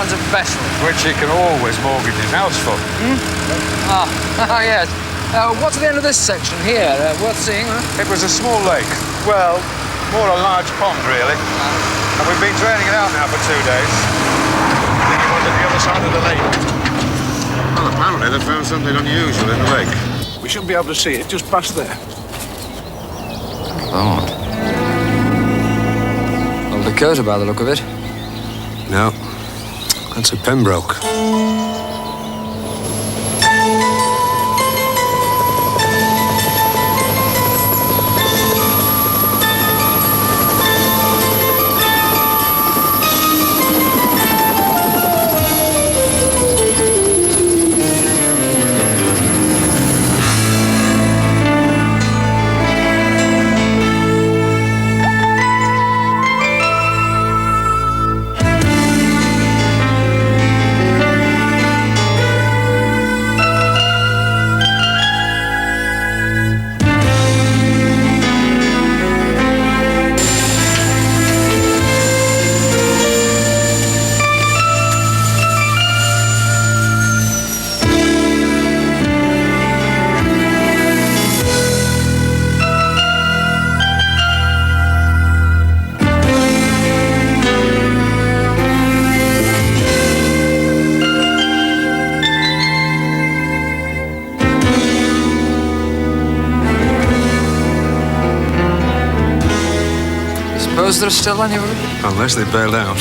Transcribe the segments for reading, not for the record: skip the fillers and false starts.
gallons of petrol. Which he can always mortgage his house for. Yes. What's at the end of this section here? Worth seeing, huh? It was a small lake. Well, more a large pond, really. And we've been draining it out now for 2 days. Then you went to the other side of the lake. Well, apparently they found something unusual in the lake. We shouldn't be able to see it, just past there. Lord. Old Dakota by the look of it. No, that's a Pembroke. Suppose there's still any room? Unless they bailed out.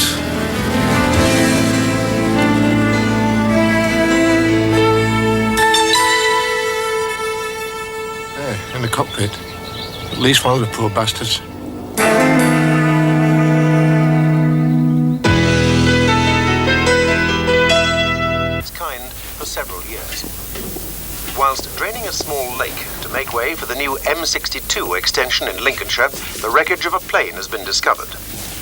There, in the cockpit. At least one of the poor bastards. Its kind for several years. Whilst draining a small lake to make way for the new M62 extension in Lincolnshire, the wreckage of a plane has been discovered.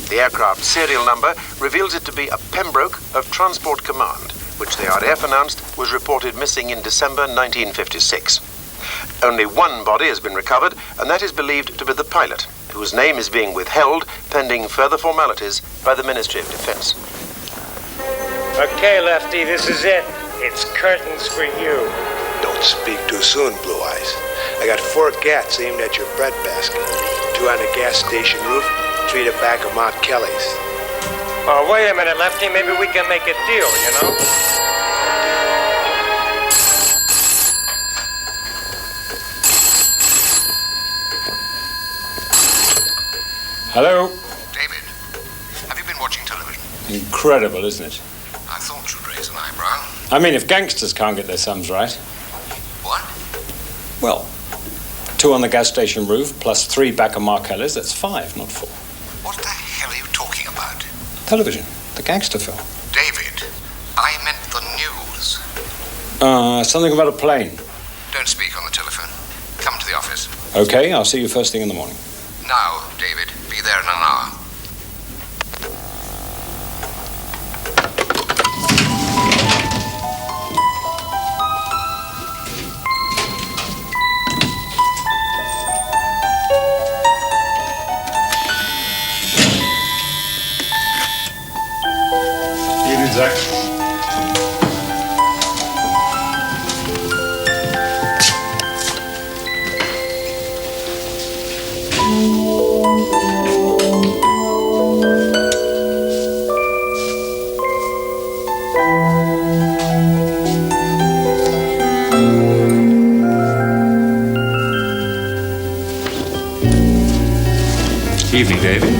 The aircraft serial number reveals it to be a Pembroke of Transport Command, which the RAF announced was reported missing in December 1956. Only one body has been recovered, and that is believed to be the pilot, whose name is being withheld pending further formalities by the Ministry of Defence. Okay, Lefty, this is it. It's curtains for you. Don't speak too soon, Blue Eyes. I got 4 gats aimed at your bread basket. 2 on the gas station roof, 3 at the back of Mount Kelly's. Oh, wait a minute, Lefty. Maybe we can make a deal, you know? Hello? David, have you been watching television? Incredible, isn't it? I thought you'd raise an eyebrow. I mean, if gangsters can't get their sums right. What? Well, 2 on the gas station roof, plus 3 back of Mark Ellis, that's 5, not 4. What the hell are you talking about? Television, the gangster film. David, I meant the news. Something about a plane. Don't speak on the telephone. Come to the office. Okay, I'll see you first thing in the morning. Now, David, be there in an hour. Evening, Zach. Evening, David.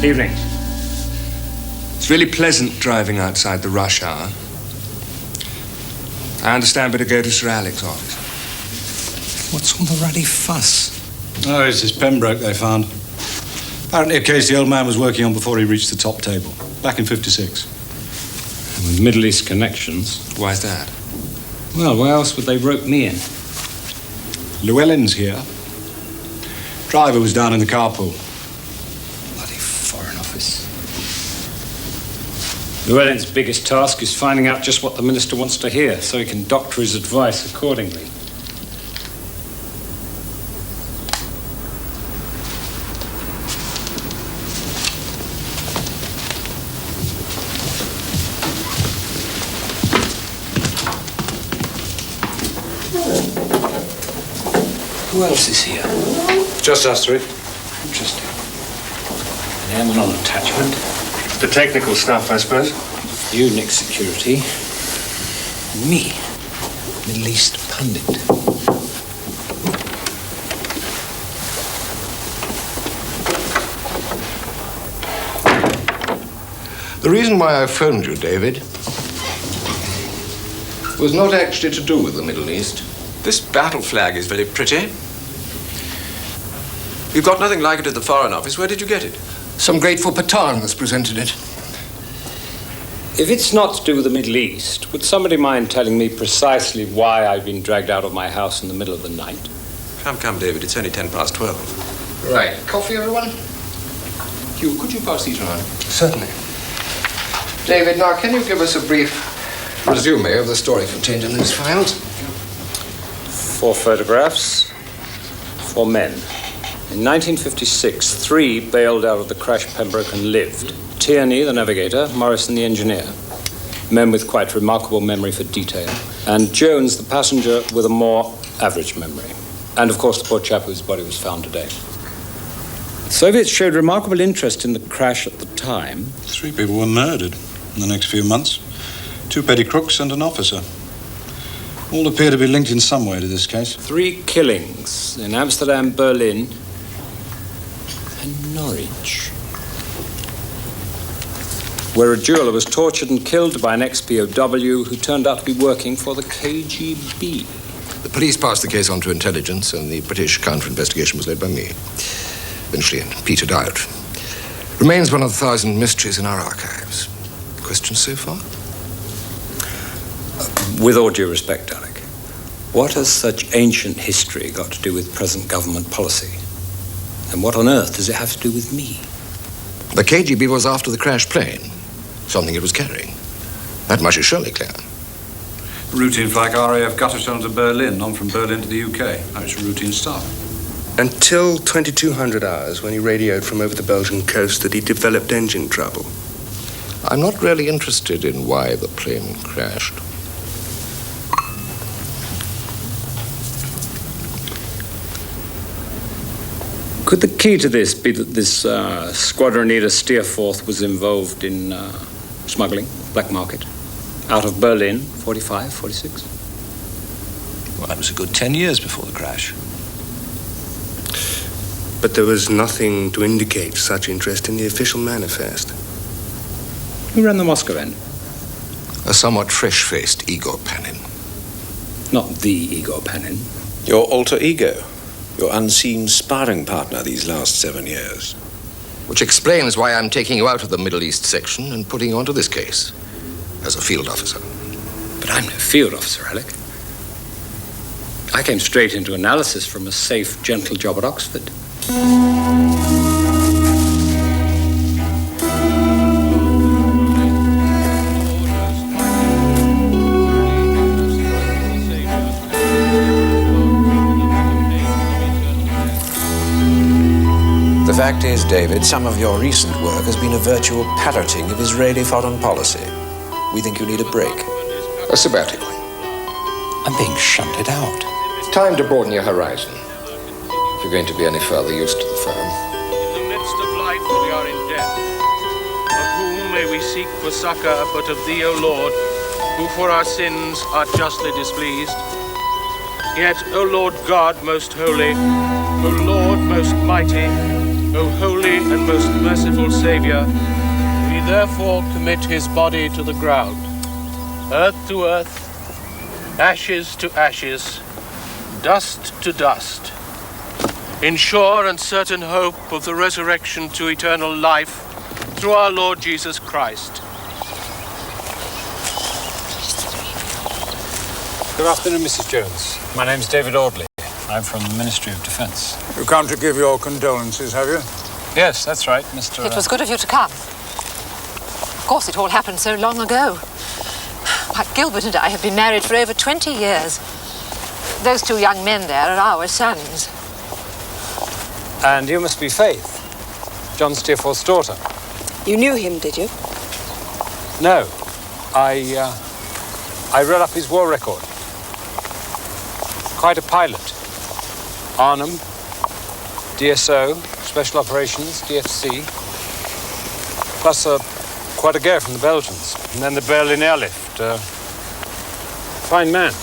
Evening. It's really pleasant driving outside the rush hour. I understand we're to go to Sir Alec's office. What's all the ruddy fuss? Oh, it's his Pembroke they found. Apparently a case the old man was working on before he reached the top table, back in 56. With Middle East connections. Why's that? Well, why else would they rope me in? Llewellyn's here. Driver was down in the carpool. Bloody Foreign Office. Llewellyn's biggest task is finding out just what the minister wants to hear, so he can doctor his advice accordingly. Who else is here? Just us three. Interesting. An airman on attachment. The technical stuff, I suppose. You, Nick Security. Me, Middle East pundit. The reason why I phoned you, David, was not actually to do with the Middle East. This battle flag is very pretty. You've got nothing like it at the Foreign Office. Where did you get it? Some grateful Patan has presented it. If it's not to do with the Middle East, would somebody mind telling me precisely why I've been dragged out of my house in the middle of the night? Come, David. It's only 12:10. Right. Coffee, everyone? Hugh, could you pass these around? Certainly. David, now, can you give us a brief resume of the story contained in these files? 4 photographs, 4 men. In 1956, 3 bailed out of the crash Pembroke and lived. Tierney, the navigator, Morrison, the engineer. Men with quite remarkable memory for detail. And Jones, the passenger, with a more average memory. And, of course, the poor chap whose body was found today. The Soviets showed remarkable interest in the crash at the time. 3 people were murdered in the next few months. 2 petty crooks and an officer. All appear to be linked in some way to this case. 3 killings in Amsterdam, Berlin, and Norwich, where a jeweler was tortured and killed by an ex-POW who turned out to be working for the KGB. The police passed the case on to intelligence, and the British counter-investigation was led by me. Eventually, it petered out. Remains one of the 1,000 mysteries in our archives. Questions so far? With all due respect, Alec, what has such ancient history got to do with present government policy? And what on earth does it have to do with me? The KGB was after the crashed plane, something it was carrying. That much is surely clear. Routine flight RAF Gutterstone to Berlin, on from Berlin to the UK. That's routine stuff. Until 2200 hours, when he radioed from over the Belgian coast that he developed engine trouble. I'm not really interested in why the plane crashed. Could the key to this be that this squadron leader Steerforth was involved in smuggling, black market, out of Berlin, 45, 46? Well, that was a good 10 years before the crash. But there was nothing to indicate such interest in the official manifest. Who ran the Moscow end? A somewhat fresh-faced Igor Panin. Not the Igor Panin. Your alter ego. Your unseen sparring partner these last 7 years. Which explains why I'm taking you out of the Middle East section and putting you onto this case as a field officer. But I'm no field officer, Alec. I came straight into analysis from a safe, gentle job at Oxford. The fact is, David, some of your recent work has been a virtual parroting of Israeli foreign policy. We think you need a break. A sabbatical. I'm being shunted out. Time to broaden your horizon, if you're going to be any further use to the firm. In the midst of life we are in death. Of whom may we seek for succor but of thee, O Lord, who for our sins art justly displeased? Yet, O Lord God most holy, O Lord most mighty, O holy and most merciful Saviour, we therefore commit his body to the ground, earth to earth, ashes to ashes, dust to dust, in sure and certain hope of the resurrection to eternal life through our Lord Jesus Christ. Good afternoon, Mrs. Jones. My name's David Audley. I'm from the Ministry of Defence. You've come to give your condolences, have you? Yes, that's right, Mr. It was good of you to come. Of course, it all happened so long ago. Why, Gilbert and I have been married for over 20 years. Those 2 young men there are our sons. And you must be Faith, John Steerforth's daughter. You knew him, did you? No. I read up his war record. Quite a pilot. Arnhem, DSO, Special Operations, DFC, plus quite a go from the Belgians. And then the Berlin airlift. Fine man.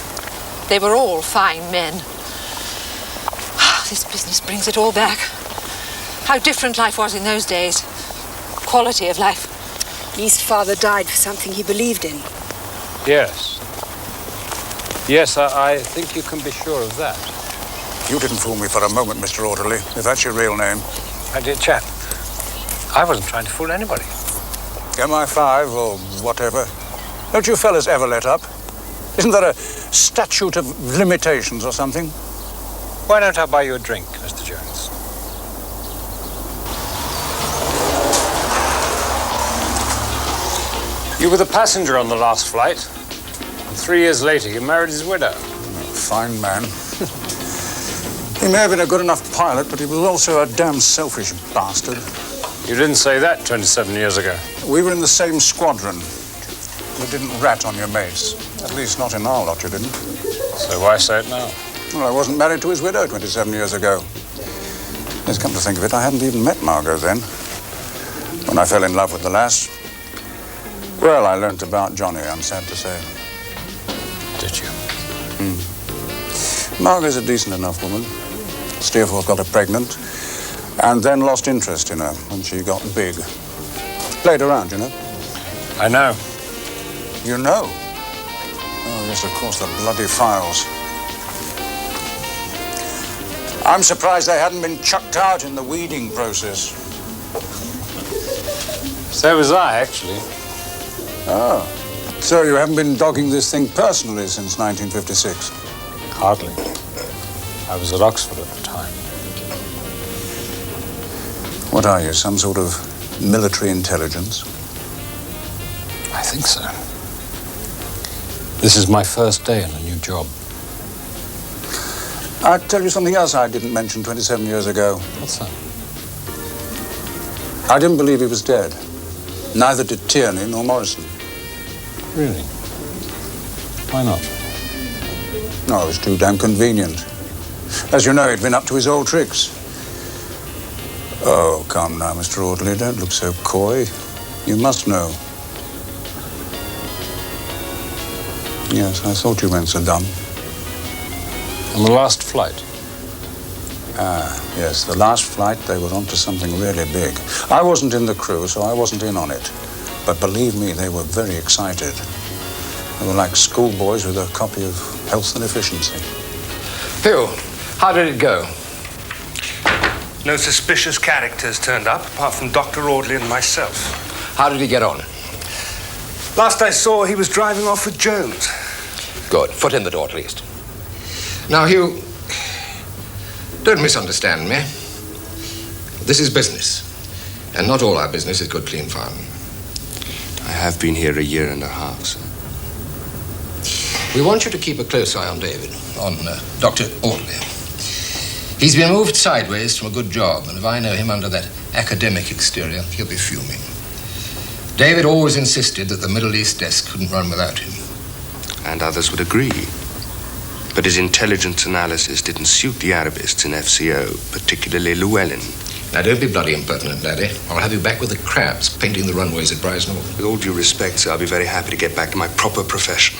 They were all fine men. This business brings it all back. How different life was in those days. Quality of life. Lee's father died for something he believed in. Yes. Yes, I think you can be sure of that. You didn't fool me for a moment, Mr. Orderly, if that's your real name. My dear chap, I wasn't trying to fool anybody. MI5 or whatever. Don't you fellas ever let up? Isn't there a statute of limitations or something? Why don't I buy you a drink, Mr. Jones? You were the passenger on the last flight. And 3 years later, you married his widow. Fine man. He may have been a good enough pilot, but he was also a damn selfish bastard. You didn't say that 27 years ago. We were in the same squadron. You didn't rat on your mates. At least not in our lot, you didn't. So why say it now? Well, I wasn't married to his widow 27 years ago. Let's come to think of it, I hadn't even met Margot then. When I fell in love with the lass. Well, I learnt about Johnny, I'm sad to say. Did you? Margot's a decent enough woman. Steerforth got her pregnant and then lost interest in her when she got big. Played around, you know. I know. You know? Oh, yes, of course, the bloody files. I'm surprised they hadn't been chucked out in the weeding process. So was I, actually. Oh. So you haven't been dogging this thing personally since 1956? Hardly. I was at Oxford at the time. What are you, some sort of military intelligence? I think so. This is my first day in a new job. I'll tell you something else I didn't mention 27 years ago. What's that? I didn't believe he was dead. Neither did Tierney nor Morrison. Really? Why not? No, it was too damn convenient. As you know, he'd been up to his old tricks. Oh, come now, Mr. Audley, don't look so coy. You must know. Yes, I thought you meant Saddam. On the last flight? Ah, yes, the last flight they were onto something really big. I wasn't in the crew, so I wasn't in on it. But believe me, they were very excited. They were like schoolboys with a copy of Health and Efficiency. Phil, how did it go? No suspicious characters turned up, apart from Dr. Audley and myself. How did he get on? Last I saw, he was driving off with Jones. Good. Foot in the door, at least. Now, Hugh, don't misunderstand me. This is business. And not all our business is good, clean fun. I have been here a year and a half, sir. We want you to keep a close eye on David, on Dr. Audley. He's been moved sideways from a good job, and if I know him under that academic exterior, he'll be fuming. David always insisted that the Middle East desk couldn't run without him. And others would agree. But his intelligence analysis didn't suit the Arabists in FCO, particularly Llewellyn. Now, don't be bloody impertinent, laddie. I'll have you back with the crabs, painting the runways at Brasenose. With all due respect, sir, I'll be very happy to get back to my proper profession.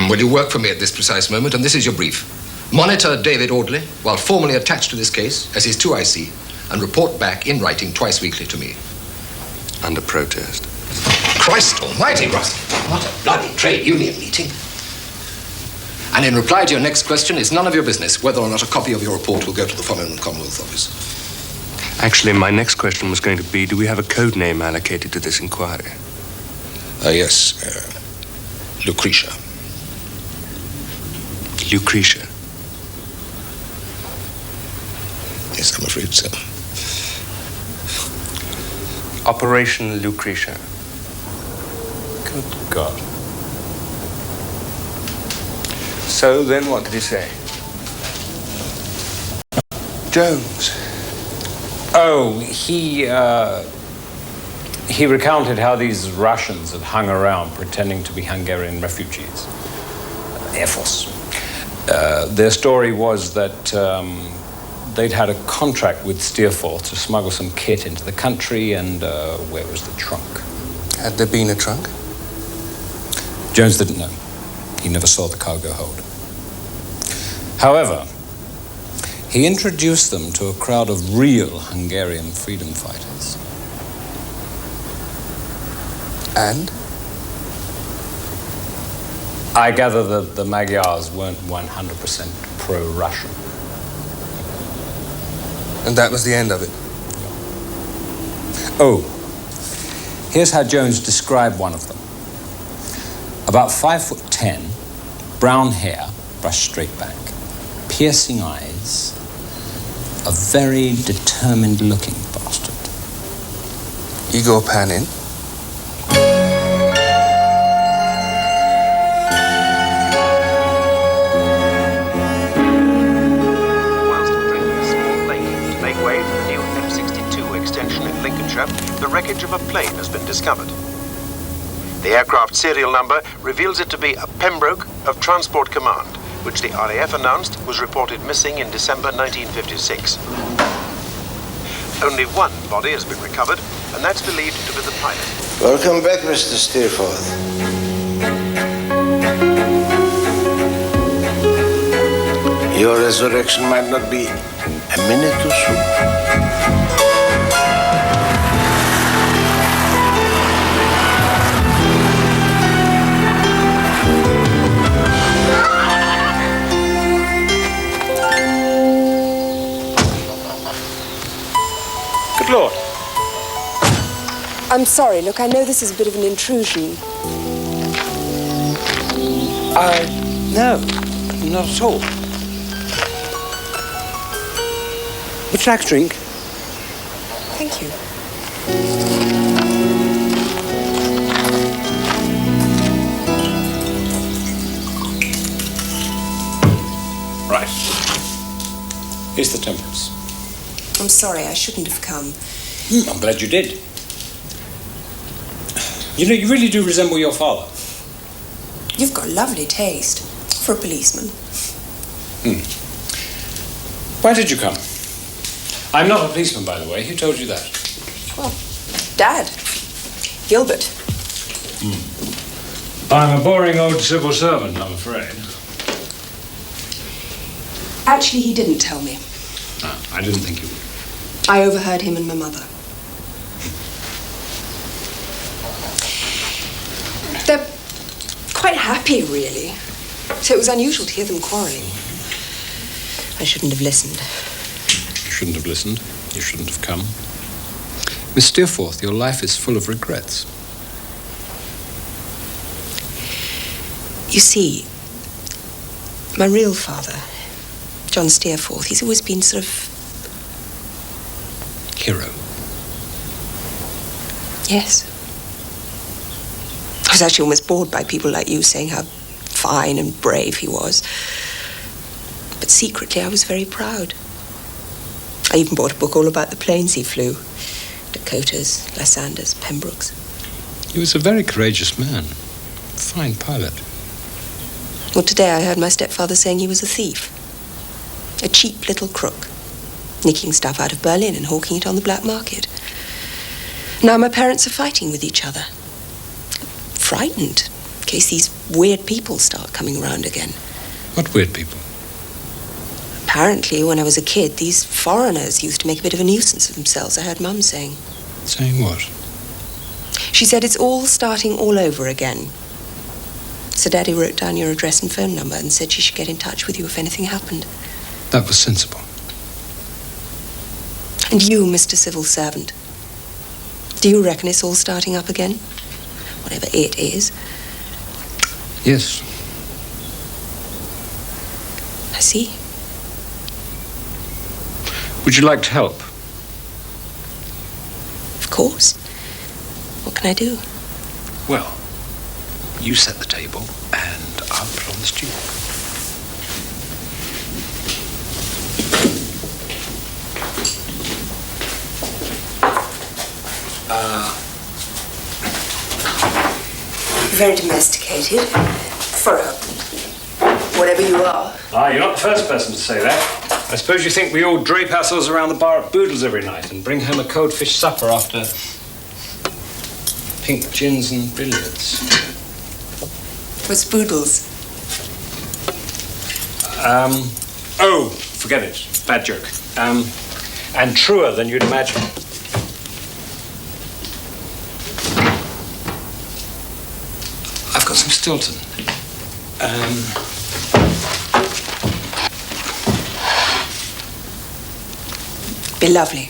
Well, you work for me at this precise moment, and this is your brief. Monitor David Audley while formally attached to this case as his 2IC, and report back in writing twice weekly to me. Under protest. Christ almighty, Russ. What a bloody trade union meeting. And in reply to your next question, it's none of your business whether or not a copy of your report will go to the Foreign and Commonwealth Office. Actually, my next question was going to be, do we have a code name allocated to this inquiry? Yes, Lucretia. Lucretia? Yes, I'm afraid so. Operation Lucretia. Good God. So then what did he say? Jones. Oh, he recounted how these Russians had hung around pretending to be Hungarian refugees. Air Force. Their story was that they'd had a contract with Steerforth to smuggle some kit into the country, and where was the trunk? Had there been a trunk? Jones didn't know. He never saw the cargo hold. However, he introduced them to a crowd of real Hungarian freedom fighters. And? I gather that the Magyars weren't 100% pro-Russian. And that was the end of it? Oh, here's how Jones described one of them. About 5'10", brown hair, brushed straight back, piercing eyes, a very determined-looking bastard. Igor Panin? Whilst drinking a small lake to make way for the new M62 extension in Lincolnshire, the wreckage of a plane has been discovered. The aircraft serial number reveals it to be a Pembroke of Transport Command, which the RAF announced was reported missing in December 1956. Only one body has been recovered, and that's believed to be the pilot. Welcome back, Mr. Steerforth. Your resurrection might not be a minute too soon. Good Lord. I'm sorry. Look, I know this is a bit of an intrusion. No, not at all. Would you like a drink? Thank you. Right. Here's the Temperance. I'm sorry, I shouldn't have come. I'm glad you did. You know, you really do resemble your father. You've got lovely taste for a policeman. Why did you come? I'm not a policeman, by the way. Who told you that? Well, Dad. Gilbert. I'm a boring old civil servant, I'm afraid. Actually, he didn't tell me. I didn't think you would. I overheard him and my mother. They're quite happy, really. So it was unusual to hear them quarrelling. I shouldn't have listened. You shouldn't have listened. You shouldn't have come. Miss Steerforth, your life is full of regrets. You see, my real father, John Steerforth, he's always been sort of... Hero. Yes. I was actually almost bored by people like you saying how fine and brave he was. But secretly, I was very proud. I even bought a book all about the planes he flew. Dakotas, Lysander, Pembrokes. He was a very courageous man. Fine pilot. Well, today I heard my stepfather saying he was a thief. A cheap little crook. Nicking stuff out of Berlin and hawking it on the black market. Now my parents are fighting with each other. Frightened, in case these weird people start coming around again. What weird people? Apparently, when I was a kid, these foreigners used to make a bit of a nuisance of themselves, I heard Mum saying. Saying what? She said it's all starting all over again. So Daddy wrote down your address and phone number and said she should get in touch with you if anything happened. That was sensible. And you, Mr. Civil Servant, do you reckon it's all starting up again? Whatever it is. Yes. I see. Would you like to help? Of course. What can I do? Well, you set the table and I'll put on the stew. Very domesticated. For a... whatever you are. You're not the first person to say that. I suppose you think we all drape ourselves around the bar at Boodle's every night and bring home a cold fish supper after pink gins and billiards. What's Boodle's? Oh, forget it. Bad joke. And truer than you'd imagine. I've got some Stilton. Be lovely.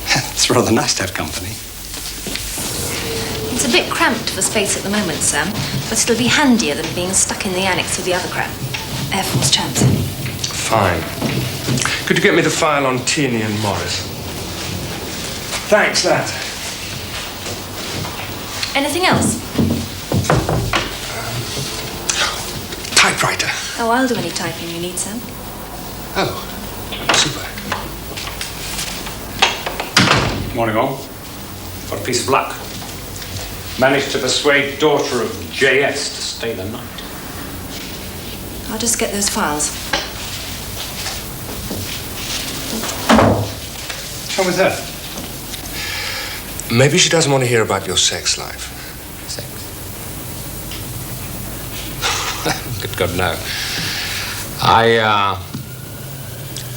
It's rather nice to have company. It's a bit cramped for space at the moment, Sam, but it'll be handier than being stuck in the annex with the other crap. Air Force champs. Fine. Could you get me the file on Tierney and Morris? Thanks, lad. Anything else? Typewriter. Oh, I'll do any typing you need, Sam. Oh, super. Morning, all. What a piece of luck. Managed to persuade daughter of JS to stay the night. I'll just get those files. What's wrong with her? Maybe she doesn't want to hear about your sex life. Sex? Good God, no. I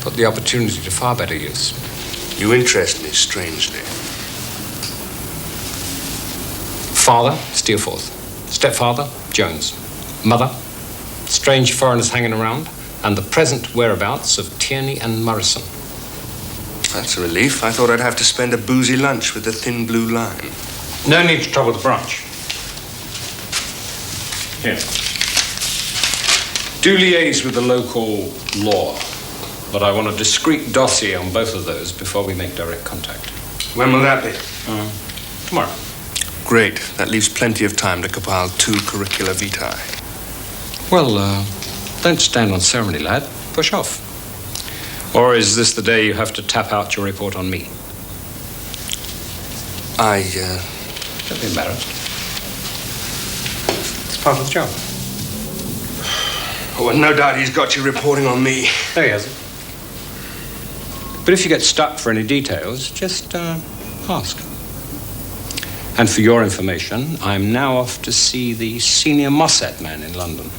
put the opportunity to far better use. You interest me strangely. Father, Steelforth. Stepfather, Jones. Mother, strange foreigners hanging around. And the present whereabouts of Tierney and Morrison. That's a relief. I thought I'd have to spend a boozy lunch with the thin blue line. No need to trouble the branch. Here. Do liaise with the local law. But I want a discreet dossier on both of those before we make direct contact. When will that be? Tomorrow. Great. That leaves plenty of time to compile 2 curricula vitae. Well, don't stand on ceremony, lad. Push off. Or is this the day you have to tap out your report on me? Don't be embarrassed. It's part of the job. Oh, well, no doubt he's got you reporting on me. No, he hasn't. But if you get stuck for any details, just ask. And for your information, I'm now off to see the senior Mossad man in London,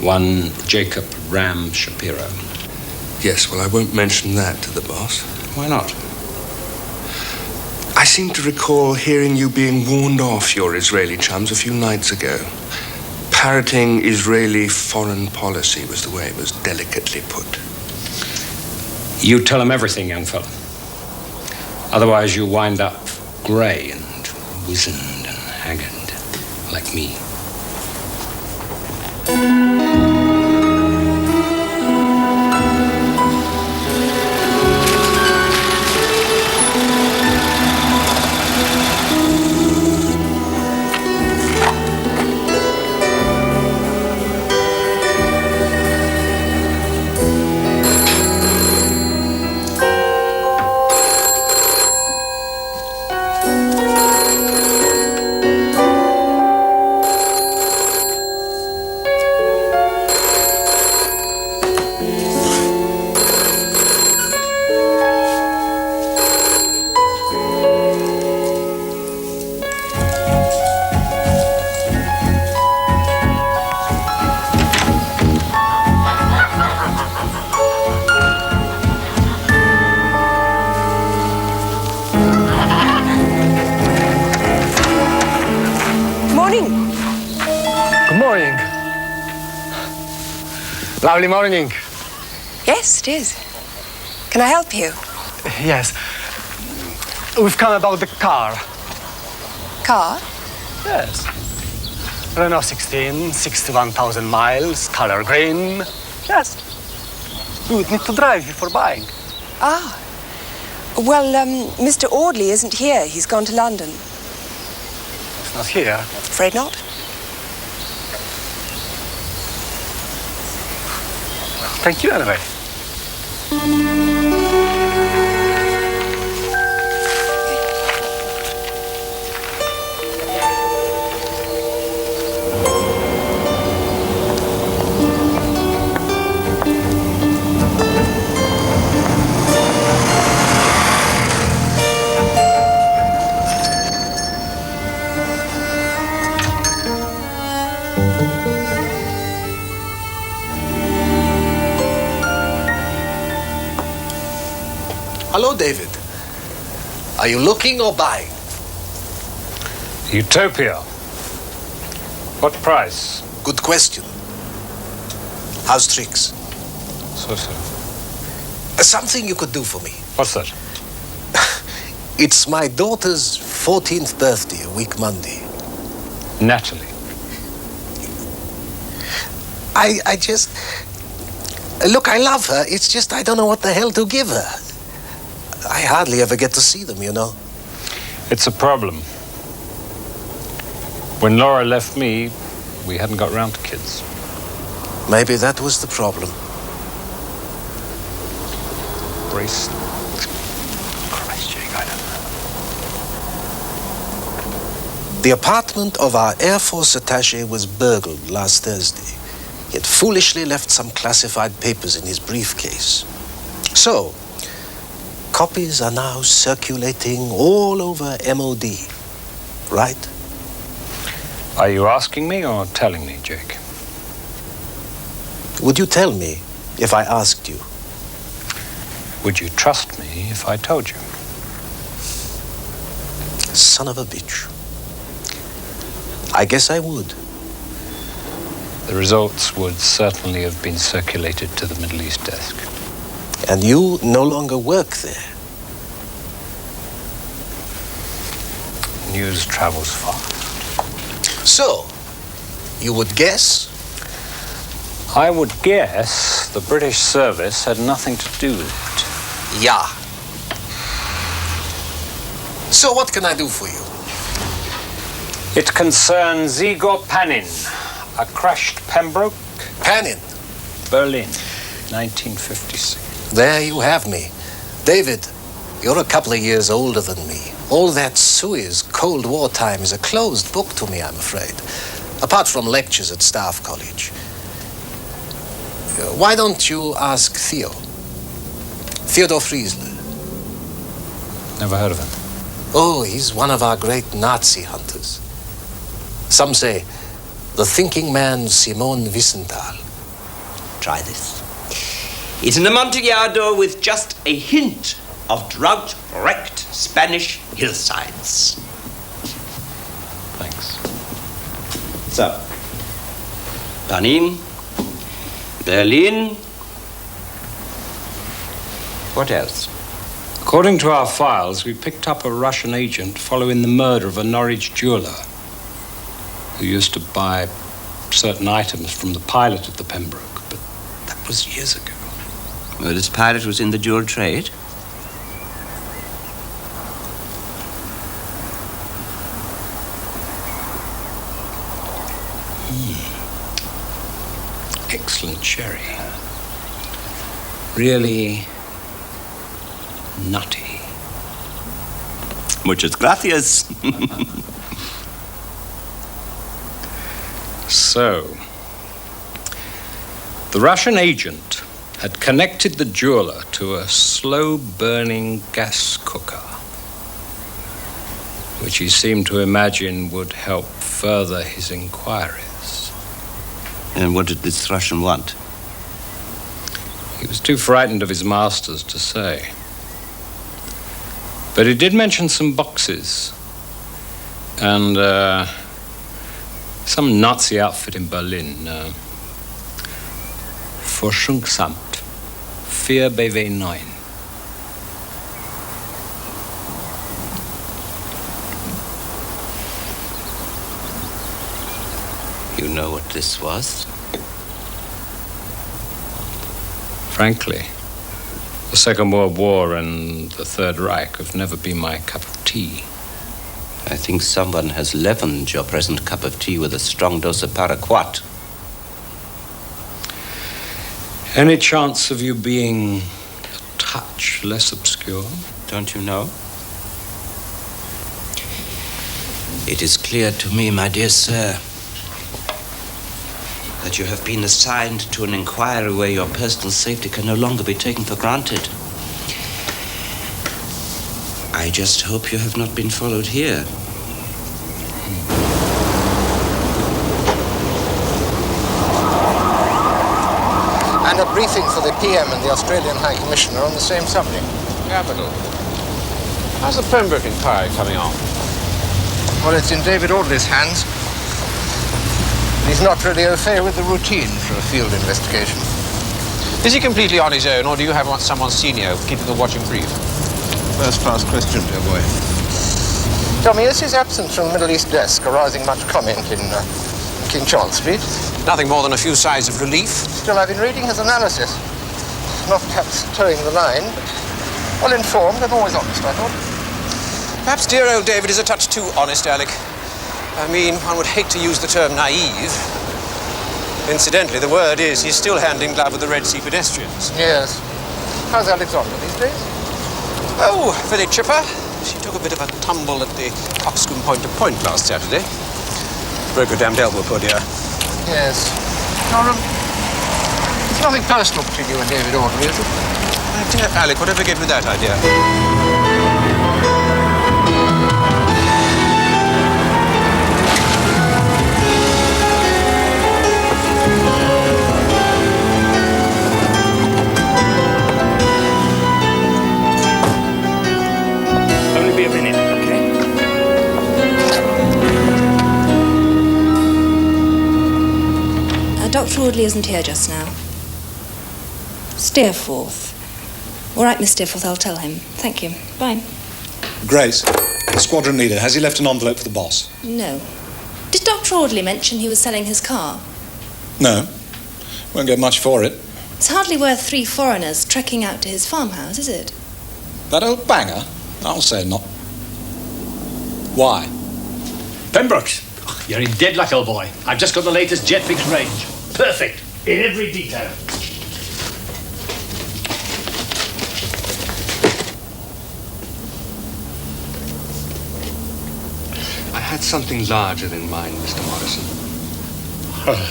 one Jacob Ram Shapiro. Yes, well, I won't mention that to the boss. Why not? I seem to recall hearing you being warned off your Israeli chums a few nights ago. Parroting Israeli foreign policy was the way it was delicately put. You tell him everything, young fella. Otherwise, you'll wind up grey and wizened and haggard, like me. Lovely morning. Yes, it is. Can I help you? Yes. We've come about the car. Car? Yes. Renault 16, 61,000 miles, color green. Yes. We would need to drive before buying. Ah. Well, Mr. Audley isn't here. He's gone to London. He's not here. Afraid not. Thank you anyway. Hello, David. Are you looking or buying? Utopia. What price? Good question. How's tricks? So-so. Something you could do for me. What's that? It's my daughter's 14th birthday, a week Monday. Natalie. I just... Look, I love her. It's just I don't know what the hell to give her. I hardly ever get to see them, you know. It's a problem. When Laura left me, we hadn't got round to kids. Maybe that was the problem. Brace. Christ, Jake, I don't know. The apartment of our Air Force attaché was burgled last Thursday. He had foolishly left some classified papers in his briefcase. So, copies are now circulating all over MOD, right? Are you asking me or telling me, Jake? Would you tell me if I asked you? Would you trust me if I told you? Son of a bitch. I guess I would. The results would certainly have been circulated to the Middle East desk. And you no longer work there. News travels fast. So, you would guess? I would guess the British service had nothing to do with it. Yeah. So what can I do for you? It concerns Igor Panin, a crashed Pembroke. Panin? Berlin, 1956. There you have me. David, you're a couple of years older than me. All that Suez Cold War time is a closed book to me, I'm afraid. Apart from lectures at Staff College. Why don't you ask Theo? Theodor Friesler. Never heard of him. Oh, he's one of our great Nazi hunters. Some say the thinking man Simon Wiesenthal. Try this. It's an Amontillado with just a hint of drought-wrecked Spanish hillsides. Thanks. So, Panin, Berlin. What else? According to our files, we picked up a Russian agent following the murder of a Norwich jeweler who used to buy certain items from the pilot of the Pembroke, but that was years ago. Well, this pilot was in the jewel trade? Excellent sherry. Really nutty. Muchas gracias. So, the Russian agent had connected the jeweler to a slow-burning gas cooker, which he seemed to imagine would help further his inquiries. And what did this Russian want? He was too frightened of his masters to say. But he did mention some boxes and some Nazi outfit in Berlin. Forschungsamt 4BW9. You know what this was? Frankly, the Second World War and the Third Reich have never been my cup of tea. I think someone has leavened your present cup of tea with a strong dose of paraquat. Any chance of you being a touch less obscure? Don't you know? It is clear to me, my dear sir, that you have been assigned to an inquiry where your personal safety can no longer be taken for granted. I just hope you have not been followed here. And a briefing for the PM and the Australian High Commissioner on the same subject. Capital. How's the Pembroke inquiry coming on? Well, it's in David Audley's hands. He's not really au fait with the routine for a field investigation. Is he completely on his own, or do you have someone senior keeping the watching brief? First-class question, dear boy. Tell me, is his absence from the Middle East desk arousing much comment in King Charles Street? Nothing more than a few sighs of relief. Still, I've been reading his analysis. Not perhaps towing the line, but well-informed and always honest, I thought. Perhaps dear old David is a touch too honest, Alec. I mean, one would hate to use the term naive. Incidentally, the word is he's still hand in glove with the Red Sea pedestrians. Yes. How's Alexandra these days? Oh, very chipper. She took a bit of a tumble at the Coxcomb Point to Point last Saturday. Broke her damned elbow, poor dear. Yes. Now, it's nothing personal between you and David Audley, is it? My dear Alec, whatever gave you that idea? Only be a minute, okay? Dr. Audley isn't here just now. Steerforth. All right, Miss Steerforth, I'll tell him. Thank you. Bye. Grace, the squadron leader, has he left an envelope for the boss? No. Did Dr. Audley mention he was selling his car? No. Won't get much for it. It's hardly worth 3 foreigners trekking out to his farmhouse, is it? That old banger? I'll say not. Why? Pembroke, you're in dead luck, old boy. I've just got the latest jet fixed range. Perfect, in every detail. I had something larger in mind, Mr. Morrison.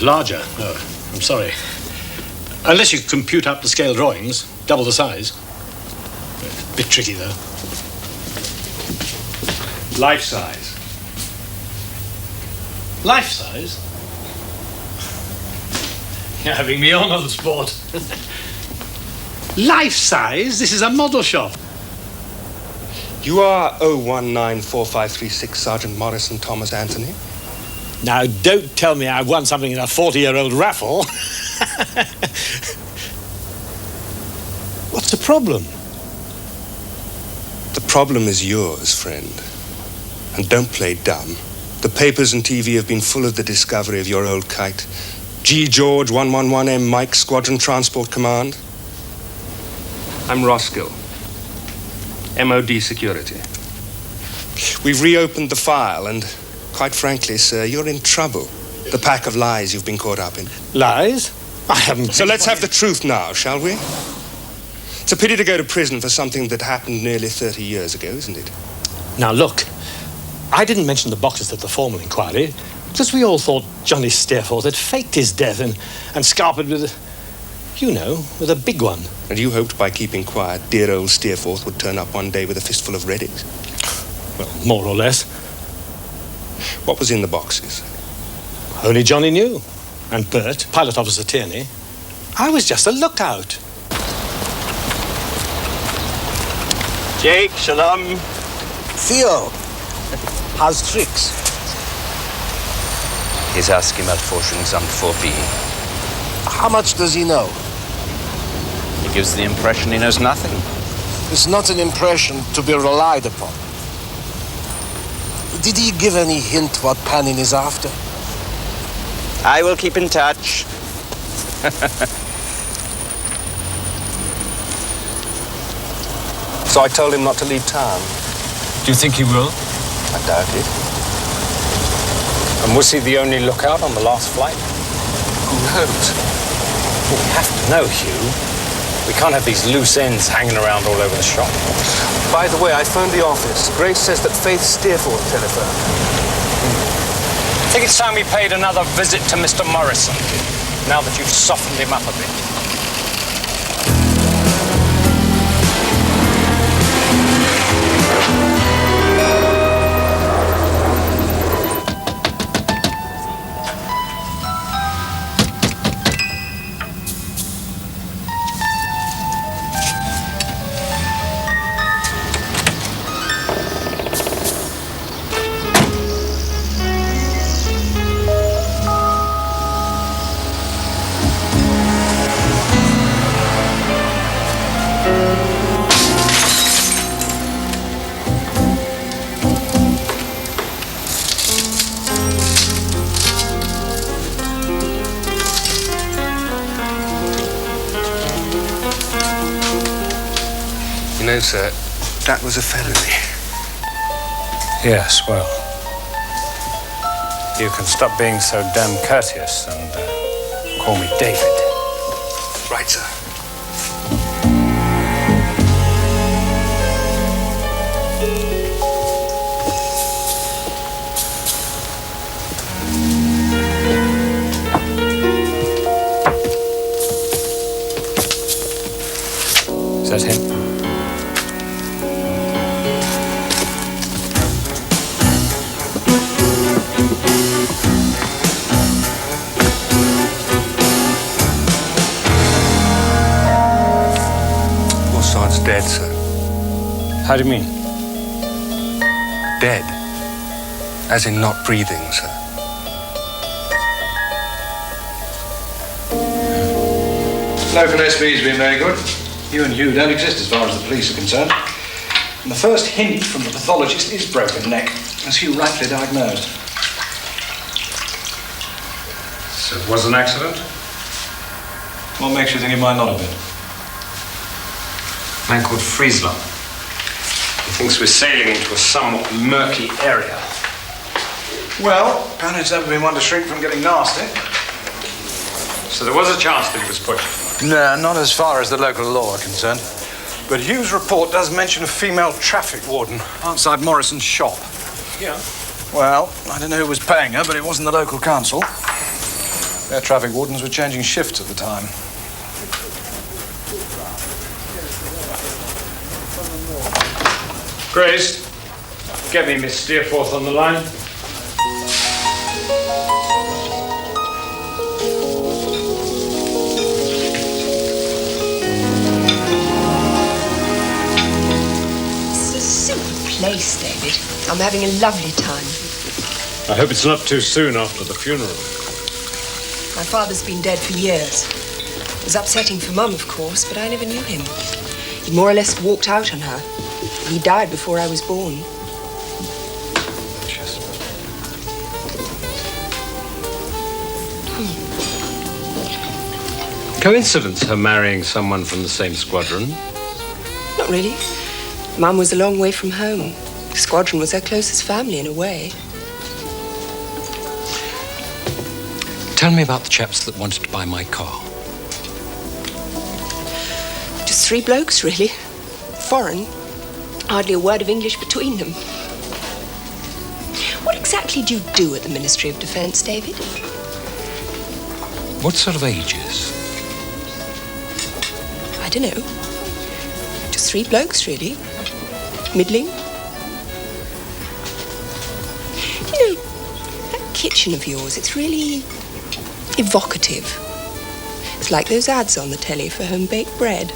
Larger? Oh, I'm sorry. Unless you compute up the scale drawings, double the size. Bit tricky, though. Life size. Life size? You're having me on the spot. Life size? This is a model shop. You are 0194536 Sergeant Morrison Thomas Anthony? Now, don't tell me I've won something in a 40-year-old raffle. What's the problem? The problem is yours, friend. And don't play dumb. The papers and TV have been full of the discovery of your old kite. G. George 111M Mike Squadron Transport Command. I'm Roskill. MOD Security. We've reopened the file and, quite frankly, sir, you're in trouble. The pack of lies you've been caught up in. Lies? I haven't... So let's have the truth now, shall we? It's a pity to go to prison for something that happened nearly 30 years ago, isn't it? Now, look. I didn't mention the boxes at the formal inquiry because we all thought Johnny Steerforth had faked his death and scarpered with, with a big one. And you hoped by keeping quiet, dear old Steerforth would turn up one day with a fistful of Reddings? Well, more or less. What was in the boxes? Only Johnny knew. And Bert, Pilot Officer Tierney. I was just a lookout. Jake, shalom. Theo, how's tricks? He's asking about Forschungsamt 4B. How much does he know? He gives the impression he knows nothing. It's not an impression to be relied upon. Did he give any hint what Panin is after? I will keep in touch. So I told him not to leave town. Do you think he will? I doubt it. And was he the only lookout on the last flight? Who knows? Well, we have to know, Hugh. We can't have these loose ends hanging around all over the shop. By the way, I phoned the office. Grace says that Faith Steerforth telephoned. I think it's time we paid another visit to Mr. Morrison, now that you've softened him up a bit. You know, sir, that was a felony. Yes, well, you can stop being so damn courteous and call me David. Right, sir. Is that him? Wassad's dead, sir. How do you mean? Dead. As in not breathing, sir. Local SB's been very good. You and Hugh don't exist as far as the police are concerned. And the first hint from the pathologist is broken neck, as Hugh rightly diagnosed. So it was an accident? What makes you think it might not have been? A man called Friesland. He thinks we're sailing into a somewhat murky area. Well, apparently it's never been one to shrink from getting nasty. So there was a chance that he was pushed? No, not as far as the local law are concerned. But Hugh's report does mention a female traffic warden outside Morrison's shop. Yeah? Well, I don't know who was paying her, but it wasn't the local council. Their traffic wardens were changing shifts at the time. Grace, get me Miss Steerforth on the line. Place, David. I'm having a lovely time. I hope it's not too soon after the funeral. My father's been dead for years. It was upsetting for Mum, of course, but I never knew him. He more or less walked out on her. He died before I was born. Coincidence, her marrying someone from the same squadron? Not really. Mum was a long way from home. The squadron was her closest family in a way. Tell me about the chaps that wanted to buy my car. Just 3 blokes, really. Foreign. Hardly a word of English between them. What exactly do you do at the Ministry of Defence, David? What sort of ages? I don't know. Just 3 blokes, really. Middling. You know, that kitchen of yours, it's really evocative. It's like those ads on the telly for home-baked bread.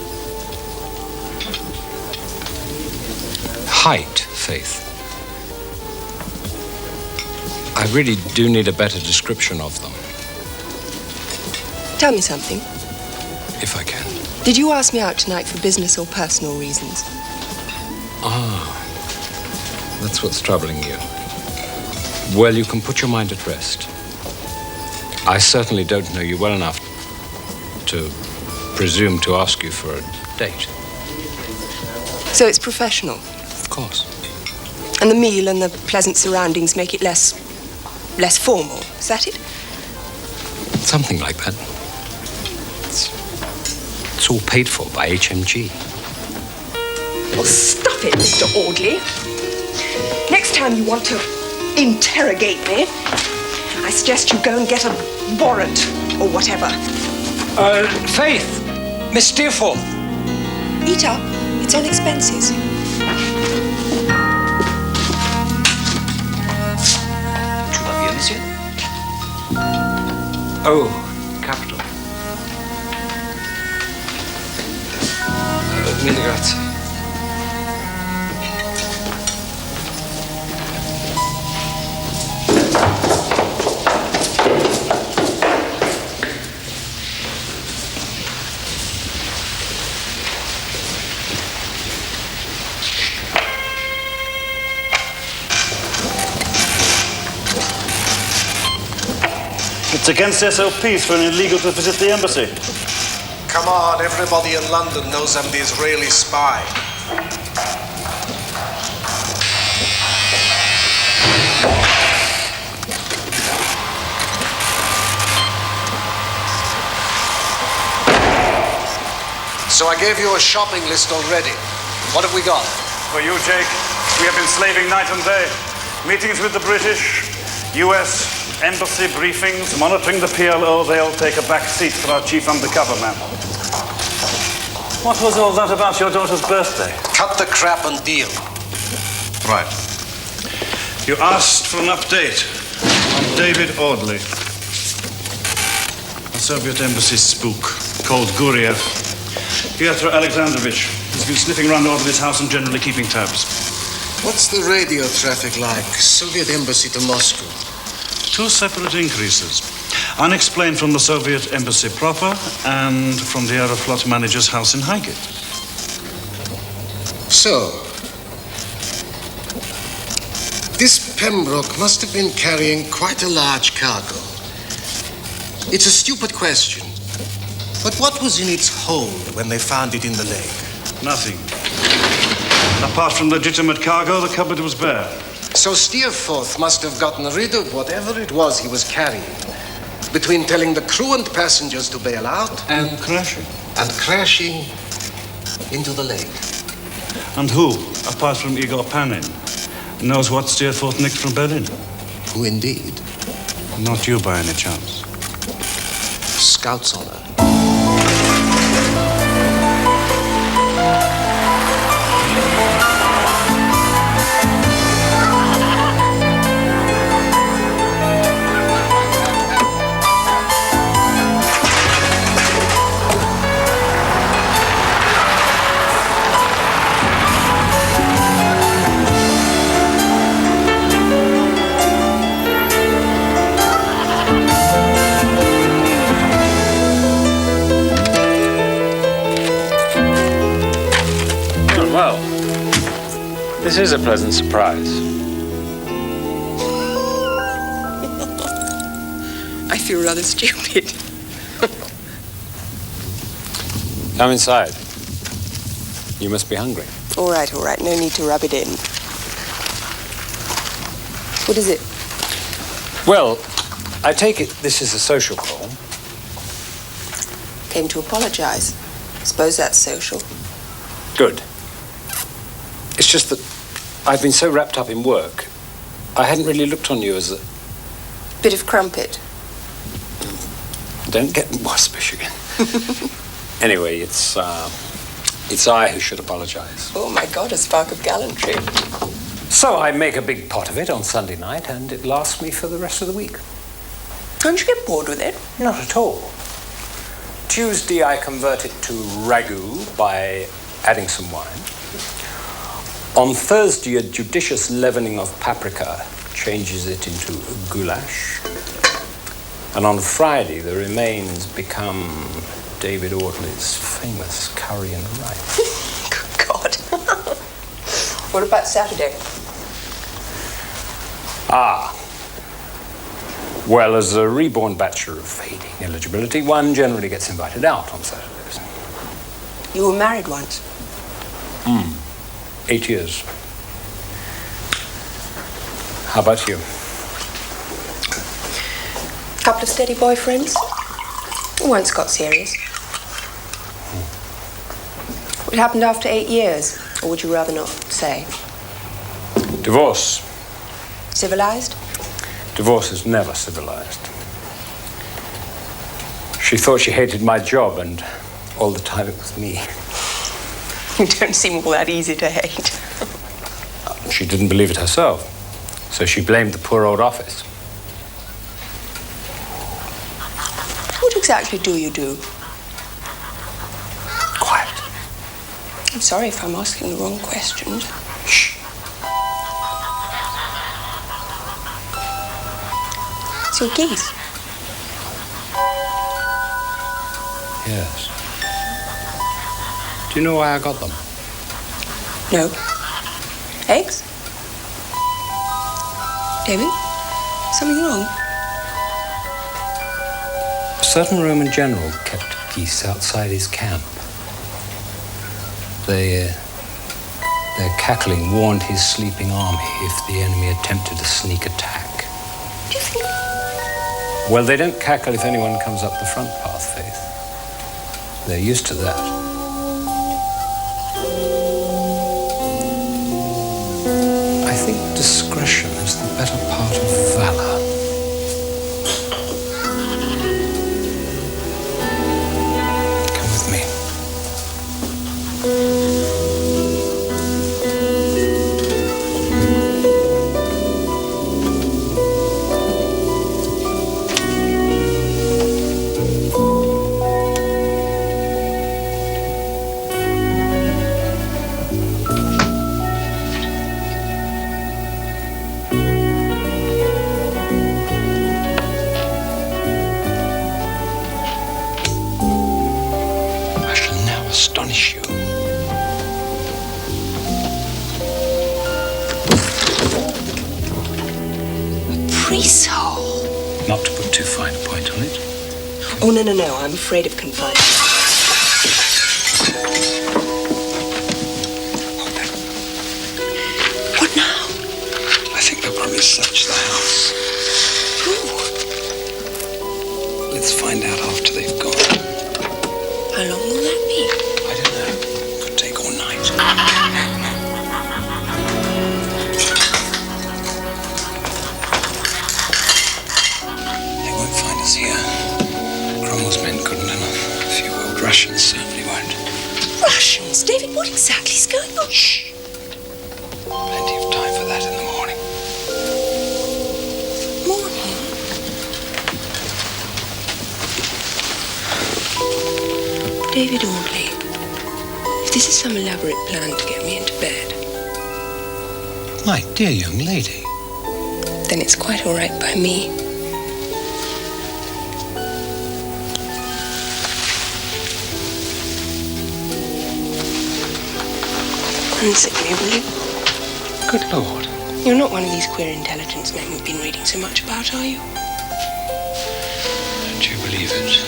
Height, Faith. I really do need a better description of them. Tell me something. If I can. Did you ask me out tonight for business or personal reasons? Ah, that's what's troubling you. Well, you can put your mind at rest. I certainly don't know you well enough to presume to ask you for a date. So it's professional? Of course. And the meal and the pleasant surroundings make it less formal, is that it? Something like that. It's all paid for by HMG. Well, stop it, Mr. Audley. Next time you want to interrogate me, I suggest you go and get a warrant or whatever. Faith! Miss Steerforth! Eat up. It's on expenses. Tu vas bien, monsieur? Oh, capital. Mille grazie. It's against SOPs for an illegal to visit the embassy. Come on, everybody in London knows I'm the Israeli spy. So I gave you a shopping list already. What have we got? For you, Jake, we have been slaving night and day. Meetings with the British, US embassy briefings, monitoring the PLO. They'll take a back seat for our chief undercover man. What was all that about your daughter's birthday? Cut the crap and deal. Right. You asked for an update on David Audley. A Soviet embassy spook called Guriev. Pyotr Alexandrovich has been sniffing around Audley's house and generally keeping tabs. What's the radio traffic like? Soviet embassy to Moscow. 2 separate increases. Unexplained from the Soviet embassy proper and from the Aeroflot manager's house in Highgate. So, this Pembroke must have been carrying quite a large cargo. It's a stupid question. But what was in its hold when they found it in the lake? Nothing. Apart from legitimate cargo, the cupboard was bare. So Steerforth must have gotten rid of whatever it was he was carrying. Between telling the crew and passengers to bail out and crashing. And crashing into the lake. And who, apart from Igor Panin, knows what Steerforth nicked from Berlin? Who indeed? Not you by any chance. Scout's honor. This is a pleasant surprise. I feel rather stupid. Come inside. You must be hungry. All right. No need to rub it in. What is it? Well, I take it this is a social call. Came to apologize. Suppose that's social. Good. It's just that I've been so wrapped up in work, I hadn't really looked on you as a... Bit of crumpet. Don't get waspish again. Anyway, it's I who should apologize. Oh, my God, a spark of gallantry. So I make a big pot of it on Sunday night, and it lasts me for the rest of the week. Don't you get bored with it? Not at all. Tuesday, I convert it to ragu by adding some wine. On Thursday, a judicious leavening of paprika changes it into goulash. And on Friday, the remains become David Audley's famous curry and rice. Good God. What about Saturday? Well, as a reborn bachelor of fading eligibility, one generally gets invited out on Saturdays. You were married once? 8 years. How about you? Couple of steady boyfriends? Once got serious. What happened after 8 years? Or would you rather not say? Divorce. Civilized? Divorce is never civilized. She thought she hated my job, and all the time it was me. You don't seem all that easy to hate. She didn't believe it herself, so she blamed the poor old office. What exactly do you do? Quiet. I'm sorry if I'm asking the wrong questions. Shh. It's your geese. Yes. Do you know why I got them? No. Eggs? David? Something wrong? A certain Roman general kept geese outside his camp. They Their cackling warned his sleeping army if the enemy attempted a sneak attack. Do you think? Well, they don't cackle if anyone comes up the front path, Faith. They're used to that. I think discretion is the better part of valor. Come with me. Astonish you. A priest's hole. Not to put too fine a point on it. Oh, no. I'm afraid of confinement. What now? I think they'll probably search the house. Who? Let's find out after they've gone. How long will that be? I don't know. Could take all night. They won't find us here. Cromwell's men couldn't enough. A few old Russians certainly won't. Russians? David, what exactly is going on? Shh. Plenty of time for that in the morning. Morning? David Audley, if this is some elaborate plan to get me into bed, My dear young lady. then it's quite all right by me. Unzip me, will you? Good Lord. You're not one of these queer intelligence men we've been reading so much about, are you? Don't you believe it?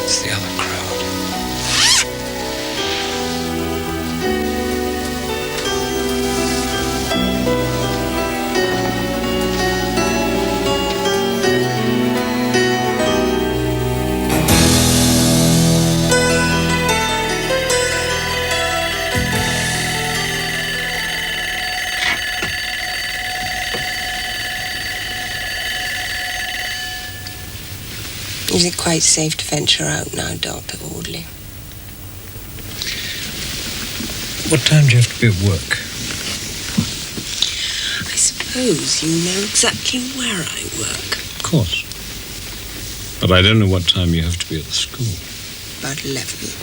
It's the other crowd. Is it quite safe to venture out now, Dr. Audley? What time do you have to be at work? I suppose you know exactly where I work. Of course. But I don't know what time you have to be at the school. About 11.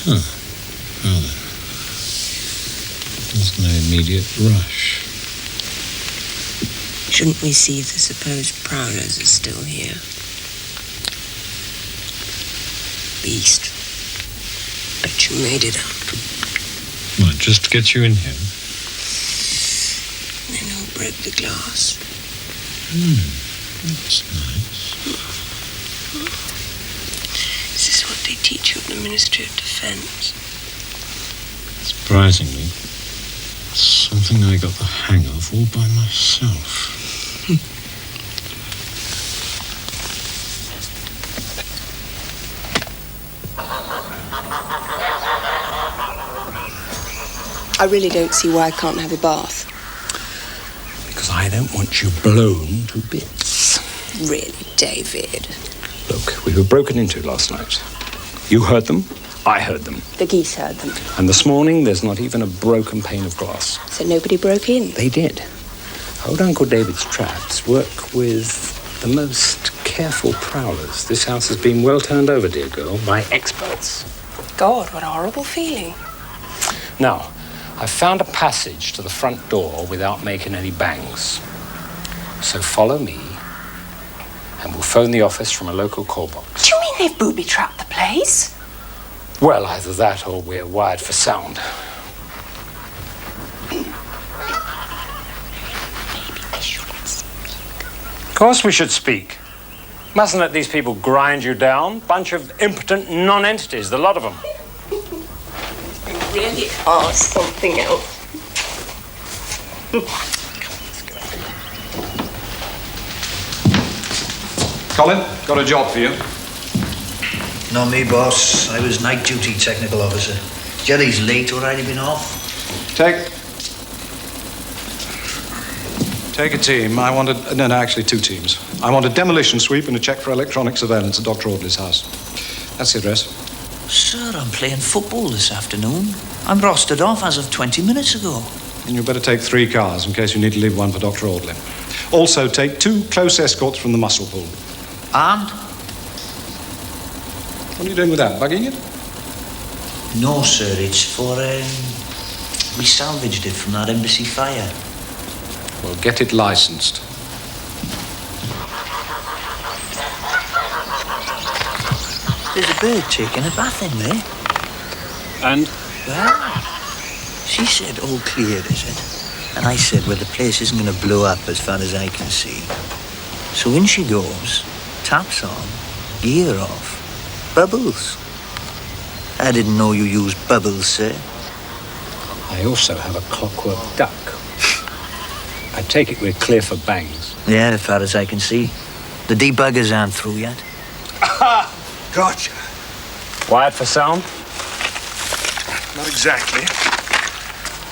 Huh. Well then. There's no immediate rush. Shouldn't we see if the supposed prowlers are still here? Beast. Bet you made it up. What, just to get you in here? Then who broke the glass? That's nice. Is this what they teach you at the Ministry of Defence? Surprisingly, it's something I got the hang of all by myself. I really don't see why I can't have a bath. Because I don't want you blown to bits. Really, David? Look, we were broken into last night. You heard them, I heard them. The geese heard them. And this morning, there's not even a broken pane of glass. So nobody broke in? They did. Old Uncle David's traps work with the most careful prowlers. This house has been well turned over, dear girl, by experts. God, what a horrible feeling. Now, I've found a passage to the front door without making any bangs. So follow me, and we'll phone the office from a local call box. Do you mean they've booby-trapped the place? Well, either that or we're wired for sound. Of course we should speak. Mustn't let these people grind you down. Bunch of impotent non-entities, the lot of them. really are something else. Colin, got a job for you. Not me, boss. I was night duty technical officer. Jerry's late, already been off. Take a team. Actually 2 teams. I want a demolition sweep and a check for electronic surveillance at Dr. Audley's house. That's the address. Sir, I'm playing football this afternoon. I'm rostered off as of 20 minutes ago. And you better take 3 cars in case you need to leave one for Dr. Audley. Also, take 2 close escorts from the muscle pool. And? What are you doing with that? Bugging it? No, sir. It's for, we salvaged it from that embassy fire. Well, get it licensed. There's a bird taking a bath in there. And? Well, she said all clear, is it? And I said, well, the place isn't going to blow up as far as I can see. So in she goes, taps on, gear off, bubbles. I didn't know you used bubbles, sir. I also have a clockwork duck. I take it we're clear for bangs. Yeah, as far as I can see. The debuggers aren't through yet. Aha! Gotcha. Wired for sound? Not exactly.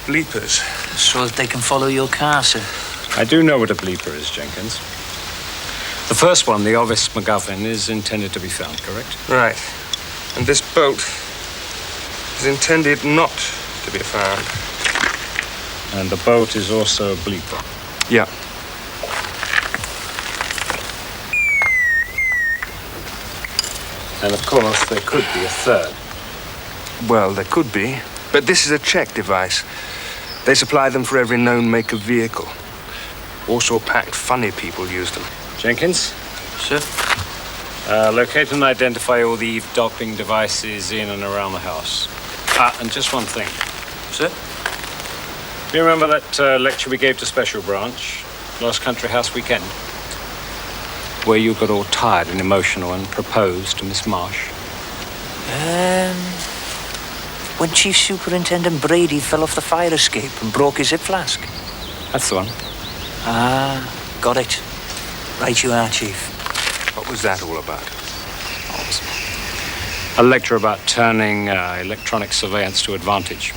Bleepers. So that they can follow your car, sir. I do know what a bleeper is, Jenkins. The first one, the Ovis McGuffin, is intended to be found, correct? Right. And this boat is intended not to be found. And the boat is also a bleeper. Yeah. And of course, there could be a third. Well, there could be. But this is a check device. They supply them for every known make of vehicle. Also packed funny people use them. Jenkins? Sir? Locate and identify all the eavesdropping devices in and around the house. And just one thing. Sir? Do you remember that lecture we gave to Special Branch, Lost Country House weekend? Where you got all tired and emotional and proposed to Miss Marsh? When Chief Superintendent Brady fell off the fire escape and broke his hip flask. That's the one. Ah, got it. Right you are, Chief. What was that all about? A lecture about turning electronic surveillance to advantage.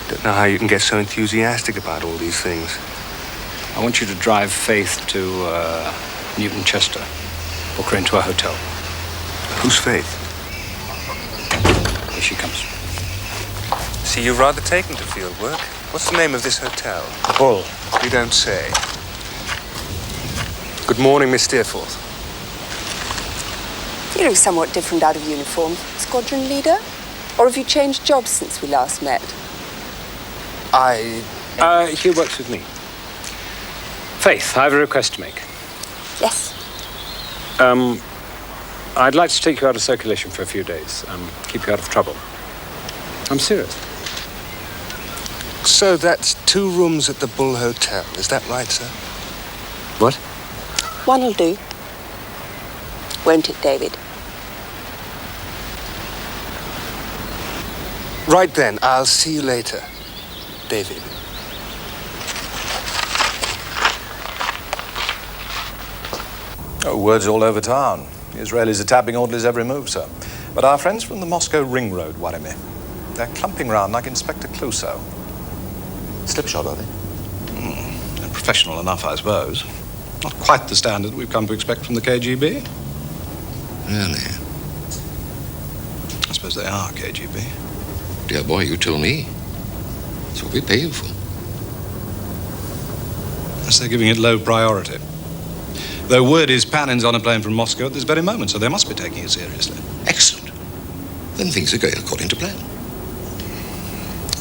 Don't know how you can get so enthusiastic about all these things. I want you to drive Faith to Newton Chester. Book her into a hotel. Who's Faith? Here she comes. See, you're rather taken to field work. What's the name of this hotel? Bull. You don't say. Good morning, Miss Steerforth. You look somewhat different out of uniform. Squadron leader? Or have you changed jobs since we last met? He works with me. Faith, I have a request to make. Yes. I'd like to take you out of circulation for a few days. Keep you out of trouble. I'm serious. So that's 2 rooms at the Bull Hotel. Is that right, sir? What? One'll do. Won't it, David? Right then, I'll see you later, David. Oh, word's all over town. The Israelis are tapping Audley's every move, sir. But our friends from the Moscow Ring Road worry me. They're clumping round like Inspector Clouseau. Slipshod, are they? They're professional enough, I suppose. Not quite the standard we've come to expect from the KGB. Really? I suppose they are KGB. Dear boy, you tell me. It's what we pay you for. Yes, they're giving it low priority. Though word is Panin's on a plane from Moscow at this very moment, so they must be taking it seriously. Excellent. Then things are going according to plan.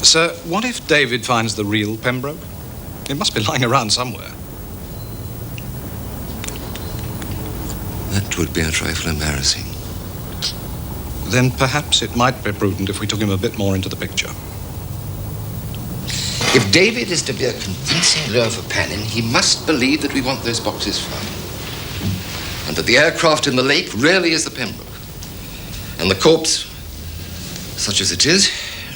Sir, what if David finds the real Pembroke? It must be lying around somewhere. That would be a trifle embarrassing. Then perhaps it might be prudent if we took him a bit more into the picture. If David is to be a convincing lure for Panin, he must believe that we want those boxes found. And that the aircraft in the lake really is the Pembroke. And the corpse, such as it is,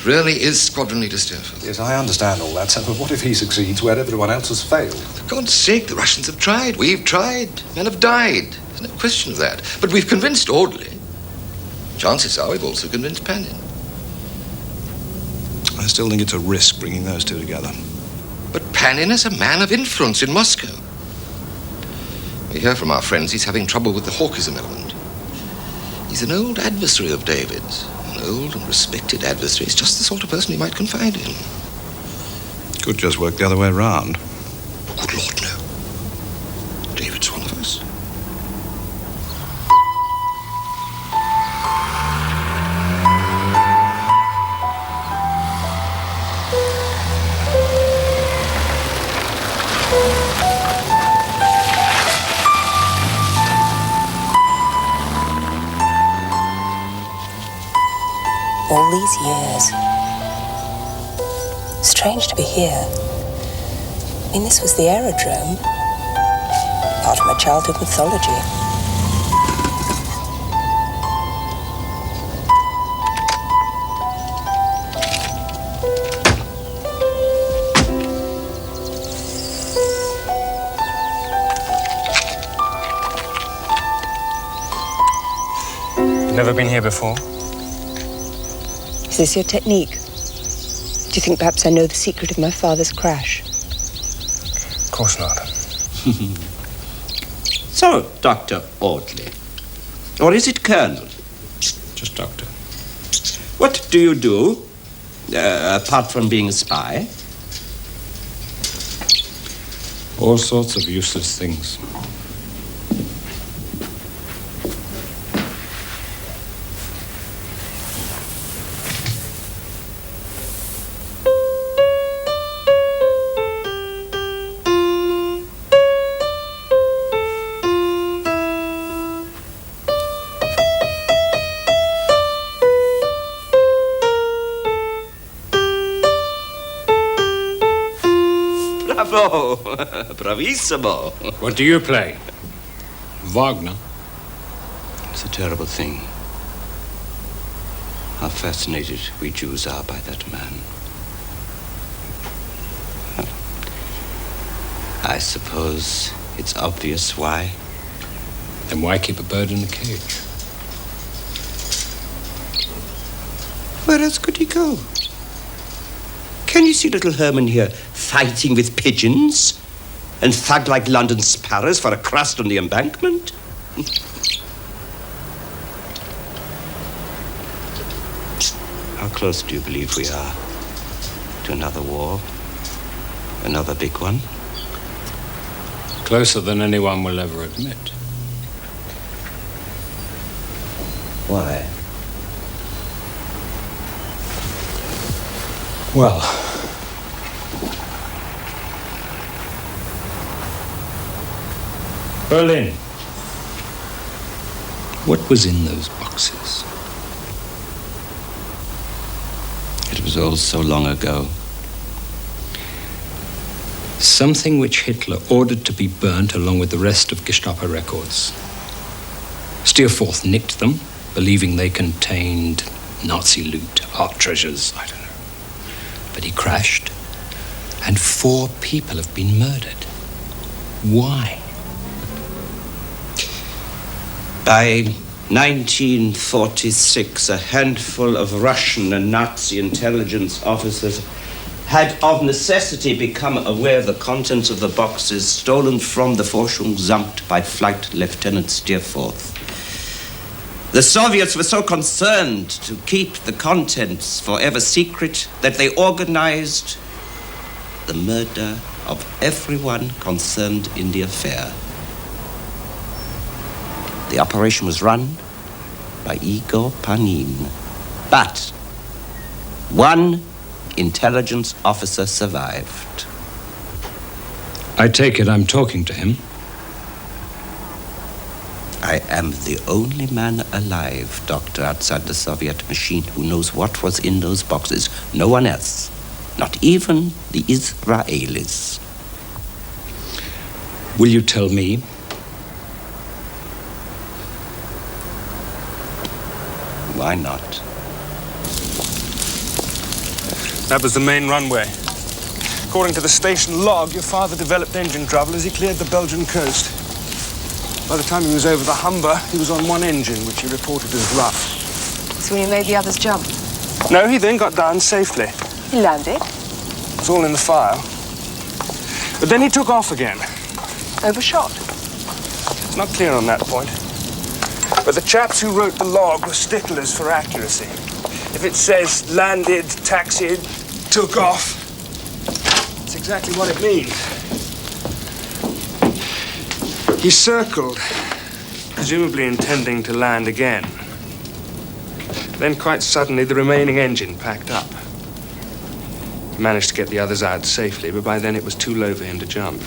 really is Squadron Leader Steerforth. Yes, I understand all that, sir, but what if he succeeds where everyone else has failed? For God's sake, the Russians have tried. We've tried. Men have died. There's no question of that. But we've convinced Audley. Chances are we've also convinced Panin. I still think it's a risk bringing those two together. But Panin is a man of influence in Moscow. We hear from our friends he's having trouble with the hawkism element. He's an old adversary of David's. An old and respected adversary. He's just the sort of person he might confide in. Could just work the other way round. Good Lord, no. David's one of us. All these years. Strange to be here. I mean, this was the aerodrome. Part of my childhood mythology. You've never been here before? Is this your technique? Do you think perhaps I know the secret of my father's crash? Of course not. So, Dr. Audley. Or is it Colonel? Just Doctor. What do you do, apart from being a spy? All sorts of useless things. Bravo! Bravissimo! What do you play? Wagner? It's a terrible thing. How fascinated we Jews are by that man. I suppose it's obvious why. Then why keep a bird in a cage? Where else could he go? Can you see little Herman here fighting with pigeons and thug like London sparrows for a crust on the embankment? How close do you believe we are to another war? Another big one? Closer than anyone will ever admit. Why? Well, Berlin. What was in those boxes? It was all so long ago. Something which Hitler ordered to be burnt along with the rest of Gestapo records. Steerforth nicked them, believing they contained Nazi loot, art treasures, I don't know. But he crashed, and 4 people have been murdered. Why? By 1946, a handful of Russian and Nazi intelligence officers had of necessity become aware of the contents of the boxes stolen from the Forschungsamt by Flight Lieutenant Steerforth. The Soviets were so concerned to keep the contents forever secret that they organized the murder of everyone concerned in the affair. The operation was run by Igor Panin, but one intelligence officer survived. I take it I'm talking to him. I am the only man alive, Doctor, outside the Soviet machine who knows what was in those boxes. No one else. Not even the Israelis. Will you tell me? Why not? That was the main runway. According to the station log, your father developed engine trouble as he cleared the Belgian coast. By the time he was over the Humber, he was on one engine, which he reported as rough. So he made the others jump? No, he then got down safely. He landed? It's all in the file. But then he took off again. Overshot? Not clear on that point. But the chaps who wrote the log were sticklers for accuracy. If it says landed, taxied, took off, that's exactly what it means. He circled, presumably intending to land again. Then quite suddenly the remaining engine packed up. He managed to get the others out safely, but by then it was too low for him to jump.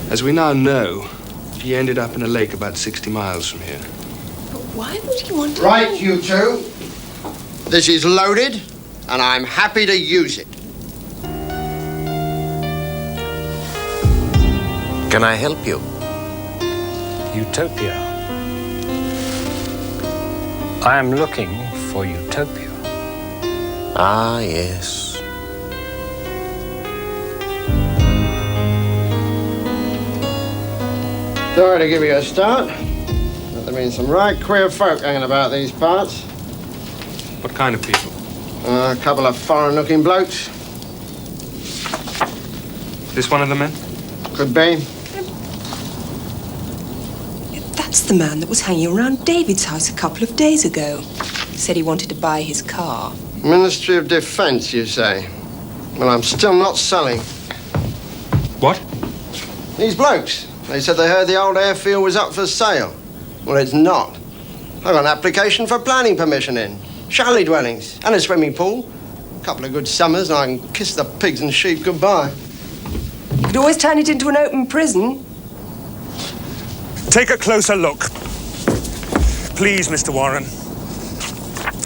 As we now know, he ended up in a lake about 60 miles from here. But why would he want to... Right, you two. This is loaded, and I'm happy to use it. Can I help you? Utopia. I am looking for utopia. Ah, yes. Sorry to give you a start, but there been some right queer folk hanging about these parts. What kind of people? A couple of foreign-looking blokes. This one of the men? Could be. That's the man that was hanging around David's house a couple of days ago. Said he wanted to buy his car. Ministry of Defence, you say? Well, I'm still not selling. What? These blokes. They said they heard the old airfield was up for sale. Well, it's not. I got an application for planning permission in. Chalet dwellings and a swimming pool. A couple of good summers and I can kiss the pigs and sheep goodbye. You could always turn it into an open prison. Take a closer look. Please, Mr. Warren.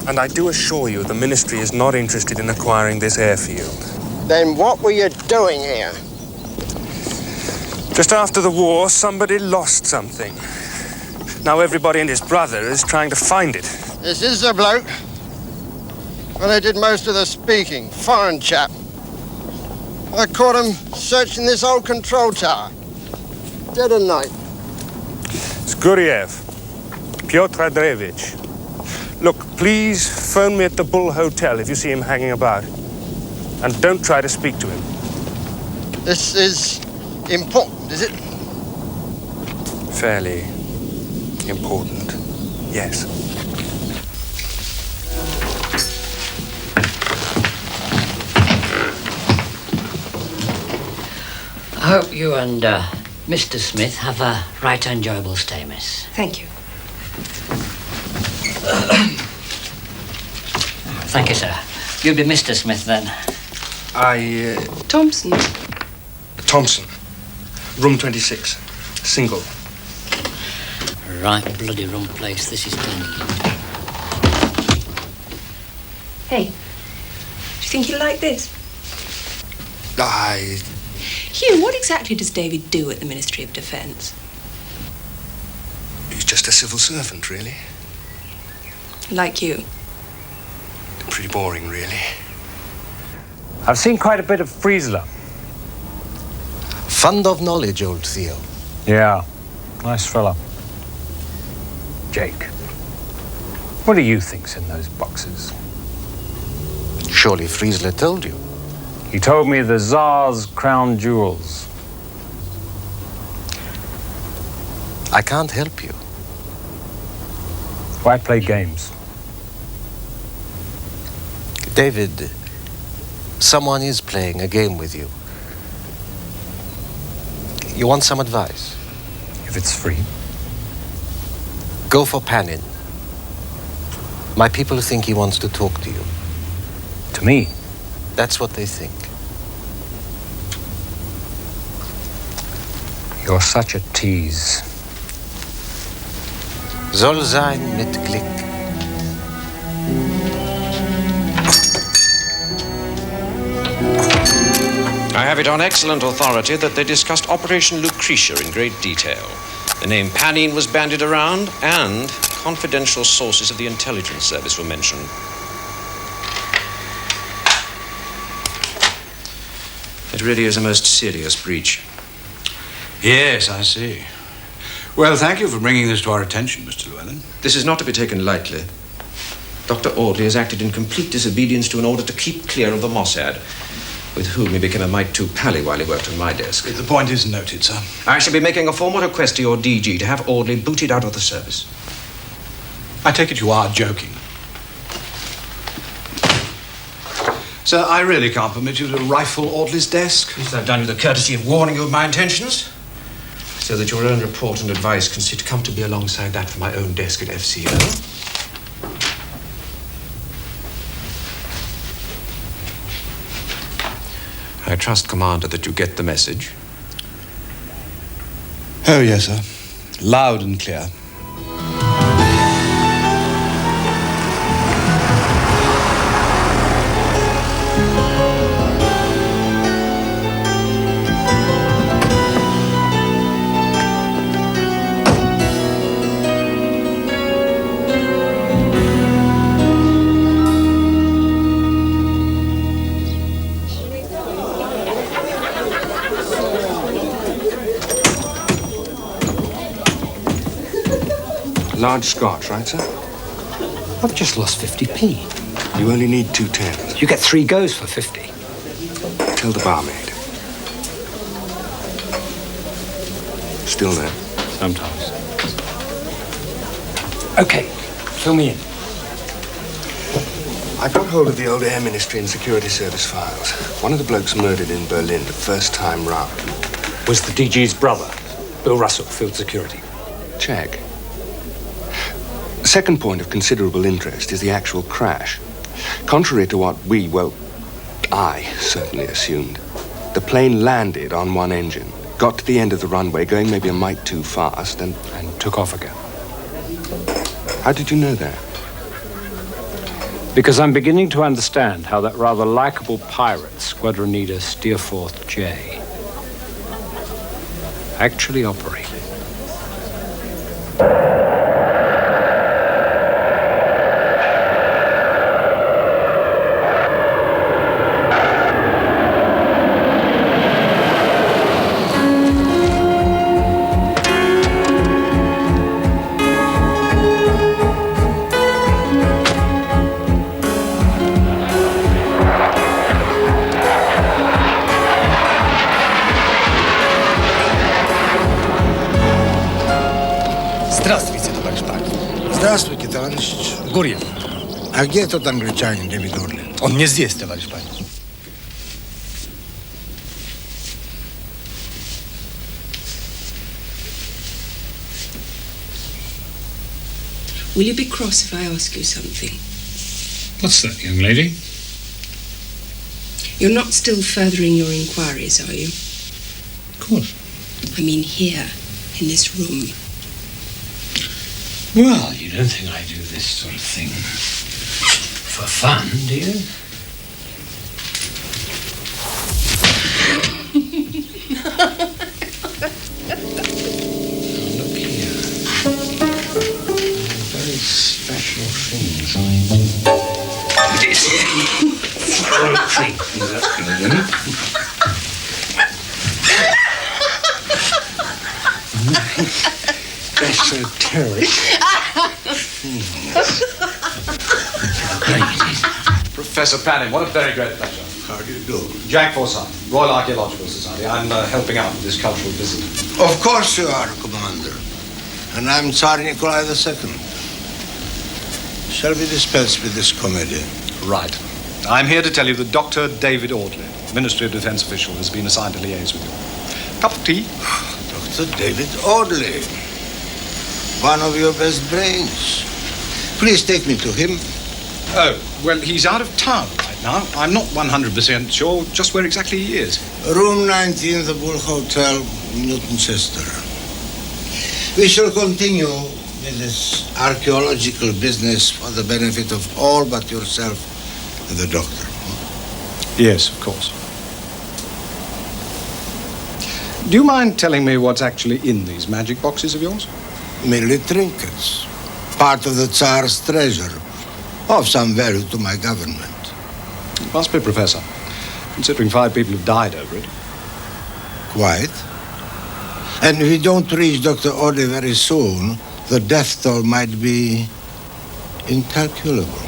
And I do assure you the Ministry is not interested in acquiring this airfield. Then what were you doing here? Just after the war, somebody lost something. Now everybody and his brother is trying to find it. This is the bloke. Well, they did most of the speaking. Foreign chap. I caught him searching this old control tower. Dead of night. Zguriev. Pyotr Andreevich. Look, please phone me at the Bull Hotel if you see him hanging about. And don't try to speak to him. This is important, is it? Fairly important, yes. I hope you and Mr. Smith have a right enjoyable stay, miss. Thank you. Thank you, sir. You'll be Mr. Smith, then. Thompson. Thompson. Room 26. Single. Right bloody rum place this is turning into. Hey, do you think he'll like this? Hugh, what exactly does David do at the Ministry of Defence? He's just a civil servant, really. Like you. Pretty boring, really. I've seen quite a bit of Friesler. Fund of knowledge, old Theo. Yeah, nice fella. Jake, what do you think's in those boxes? Surely Friesler told you. He told me the Tsar's crown jewels. I can't help you. Why play games? David, someone is playing a game with you. You want some advice? If it's free. Go for Panin. My people think he wants to talk to you. To me? That's what they think. You're such a tease. Soll sein mit Glück. I have it on excellent authority that they discussed Operation Lucretia in great detail. The name Panin was bandied around, and confidential sources of the intelligence service were mentioned. really is a most serious breach. Yes, I see. Well, thank you for bringing this to our attention, Mr. Llewellyn. This is not to be taken lightly. Dr. Audley has acted in complete disobedience to an order to keep clear of the Mossad, with whom he became a mite too pally while he worked on my desk. The point is noted, sir. I shall be making a formal request to your DG to have Audley booted out of the service. I take it you are joking. Sir, I really can't permit you to rifle Audley's desk. At least I've done you the courtesy of warning you of my intentions, so that your own report and advice can sit comfortably alongside that from my own desk at FCO. I trust, Commander, that you get the message. Oh, yes, sir. Loud and clear. Large Scotch, right, sir? I've just lost 50p. You only need 2 tens. You get 3 goes for 50. Tell the barmaid. Still there? Sometimes. Okay, fill me in. I got hold of the old Air Ministry and Security Service files. One of the blokes murdered in Berlin the first time round was the DG's brother, Bill Russell, Field Security. Check. Second point of considerable interest is the actual crash. Contrary to what I certainly assumed, the plane landed on one engine, got to the end of the runway, going maybe a mite too fast, and took off again. How did you know that? Because I'm beginning to understand how that rather likable pirate, Squadron Leader Steerforth J, actually operated. Здравствуйте, товарищ Пак. Здравствуйте, товарищ Гурьев. А где тот англичанин, Дэвид Орли? Он не здесь, товарищ Пак. Will you be cross if I ask you something? What's that, young lady? You're not still furthering your inquiries, are you? Of course. I mean here, in this room. Well, you don't think I do this sort of thing for fun, do you? Look here. Very special things I do. Esoteric. Professor Panning, what a very great pleasure. How do you do? Jack Forsyth, Royal Archaeological Society. I'm helping out with this cultural visit. Of course you are, Commander. And I'm Tsar Nikolai II. Shall we dispense with this comedy? Right. I'm here to tell you that Dr. David Audley, Ministry of Defense official, has been assigned to liaise with you. Cup of tea? Dr. David Audley. One of your best brains. Please take me to him. Oh, well, he's out of town right now. I'm not 100% sure just where exactly he is. Room 19, the Bull Hotel, Newton Chester. We shall continue with this archaeological business for the benefit of all but yourself and the doctor. Yes, of course. Do you mind telling me what's actually in these magic boxes of yours? Merely trinkets. Part of the Tsar's treasure. Of some value to my government. It must be, Professor. considering 5 people have died over it. Quite. And if we don't reach Dr. Audley very soon, the death toll might be incalculable.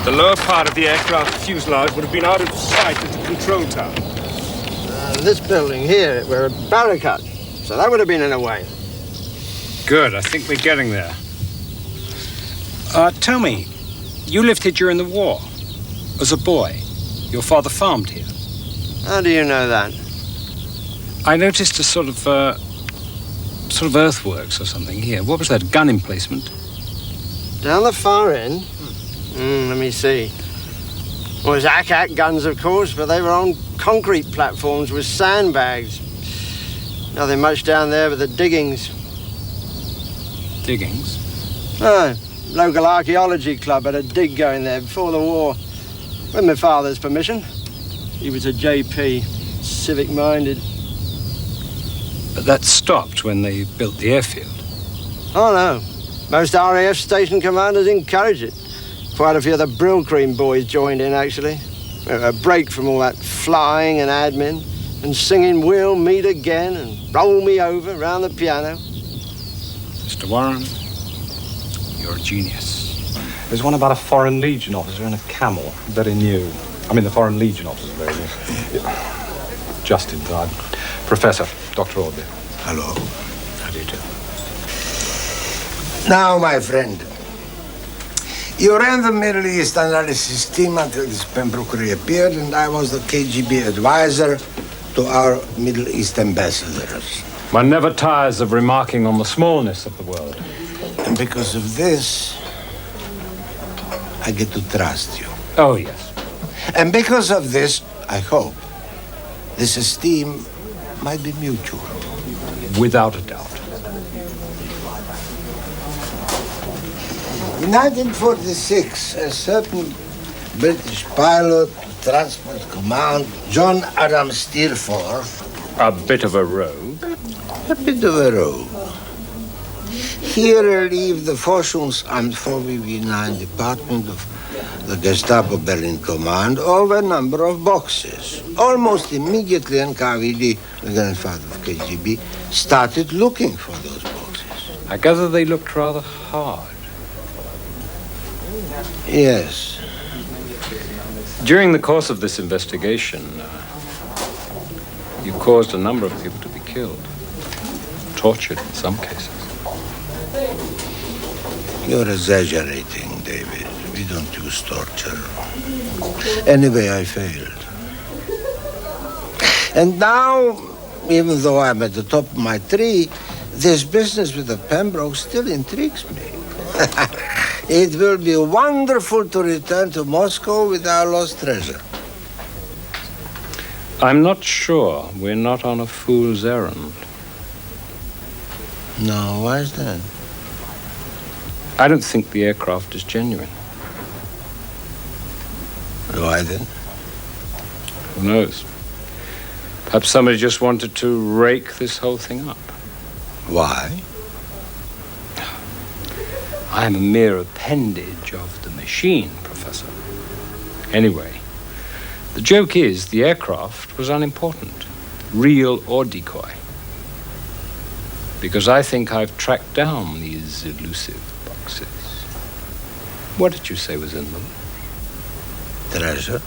The lower part of the aircraft fuselage would have been out of sight at the control tower. This building here, we're at Barricade, so that would have been in a way. Good, I think we're getting there. Tell me, you lived here during the war. As a boy, your father farmed here. How do you know that? I noticed a sort of earthworks or something here. What was that, gun emplacement? Down the far end? Let me see. Well, it was Ack guns, of course, but they were on concrete platforms with sandbags. Nothing much down there but the diggings. Diggings? Oh, local archaeology club had a dig going there before the war. With my father's permission. He was a JP, civic-minded. But that stopped when they built the airfield. Oh, no. Most RAF station commanders encouraged it. Quite a few of the Brill Cream boys joined in, actually. A break from all that flying and admin and singing We'll Meet Again and Roll Me Over round the piano. Mr. Warren, you're a genius. There's one about a Foreign Legion officer and a camel. Very new. I mean, the Foreign Legion officer's very new. Just in time. Professor, Dr. Audley. Hello. How do you do? Now, my friend, you ran the Middle East analysis team until this Pembroke reappeared, and I was the KGB advisor to our Middle East ambassadors. One never tires of remarking on the smallness of the world. And because of this, I get to trust you. Oh, yes. And because of this, I hope, this esteem might be mutual. Without a doubt. In 1946, a certain British pilot, Transport Command, John Adam Steelforth. A bit of a rogue. A bit of a rogue. He relieved the Forschungsamt 4BB9 department of the Gestapo Berlin Command of a number of boxes. Almost immediately, NKVD, the grandfather of KGB, started looking for those boxes. I gather they looked rather hard. Yes. During the course of this investigation, you caused a number of people to be killed. Tortured in some cases. You're exaggerating, David. We don't use torture. Anyway, I failed. And now, even though I'm at the top of my tree, this business with the Pembroke still intrigues me. It will be wonderful to return to Moscow with our lost treasure. I'm not sure we're not on a fool's errand. No, why is that? I don't think the aircraft is genuine. Why then? Who knows? Perhaps somebody just wanted to rake this whole thing up. Why? I'm a mere appendage of the machine, Professor. Anyway, the joke is the aircraft was unimportant, real or decoy. Because I think I've tracked down these elusive boxes. What did you say was in them? Treasure.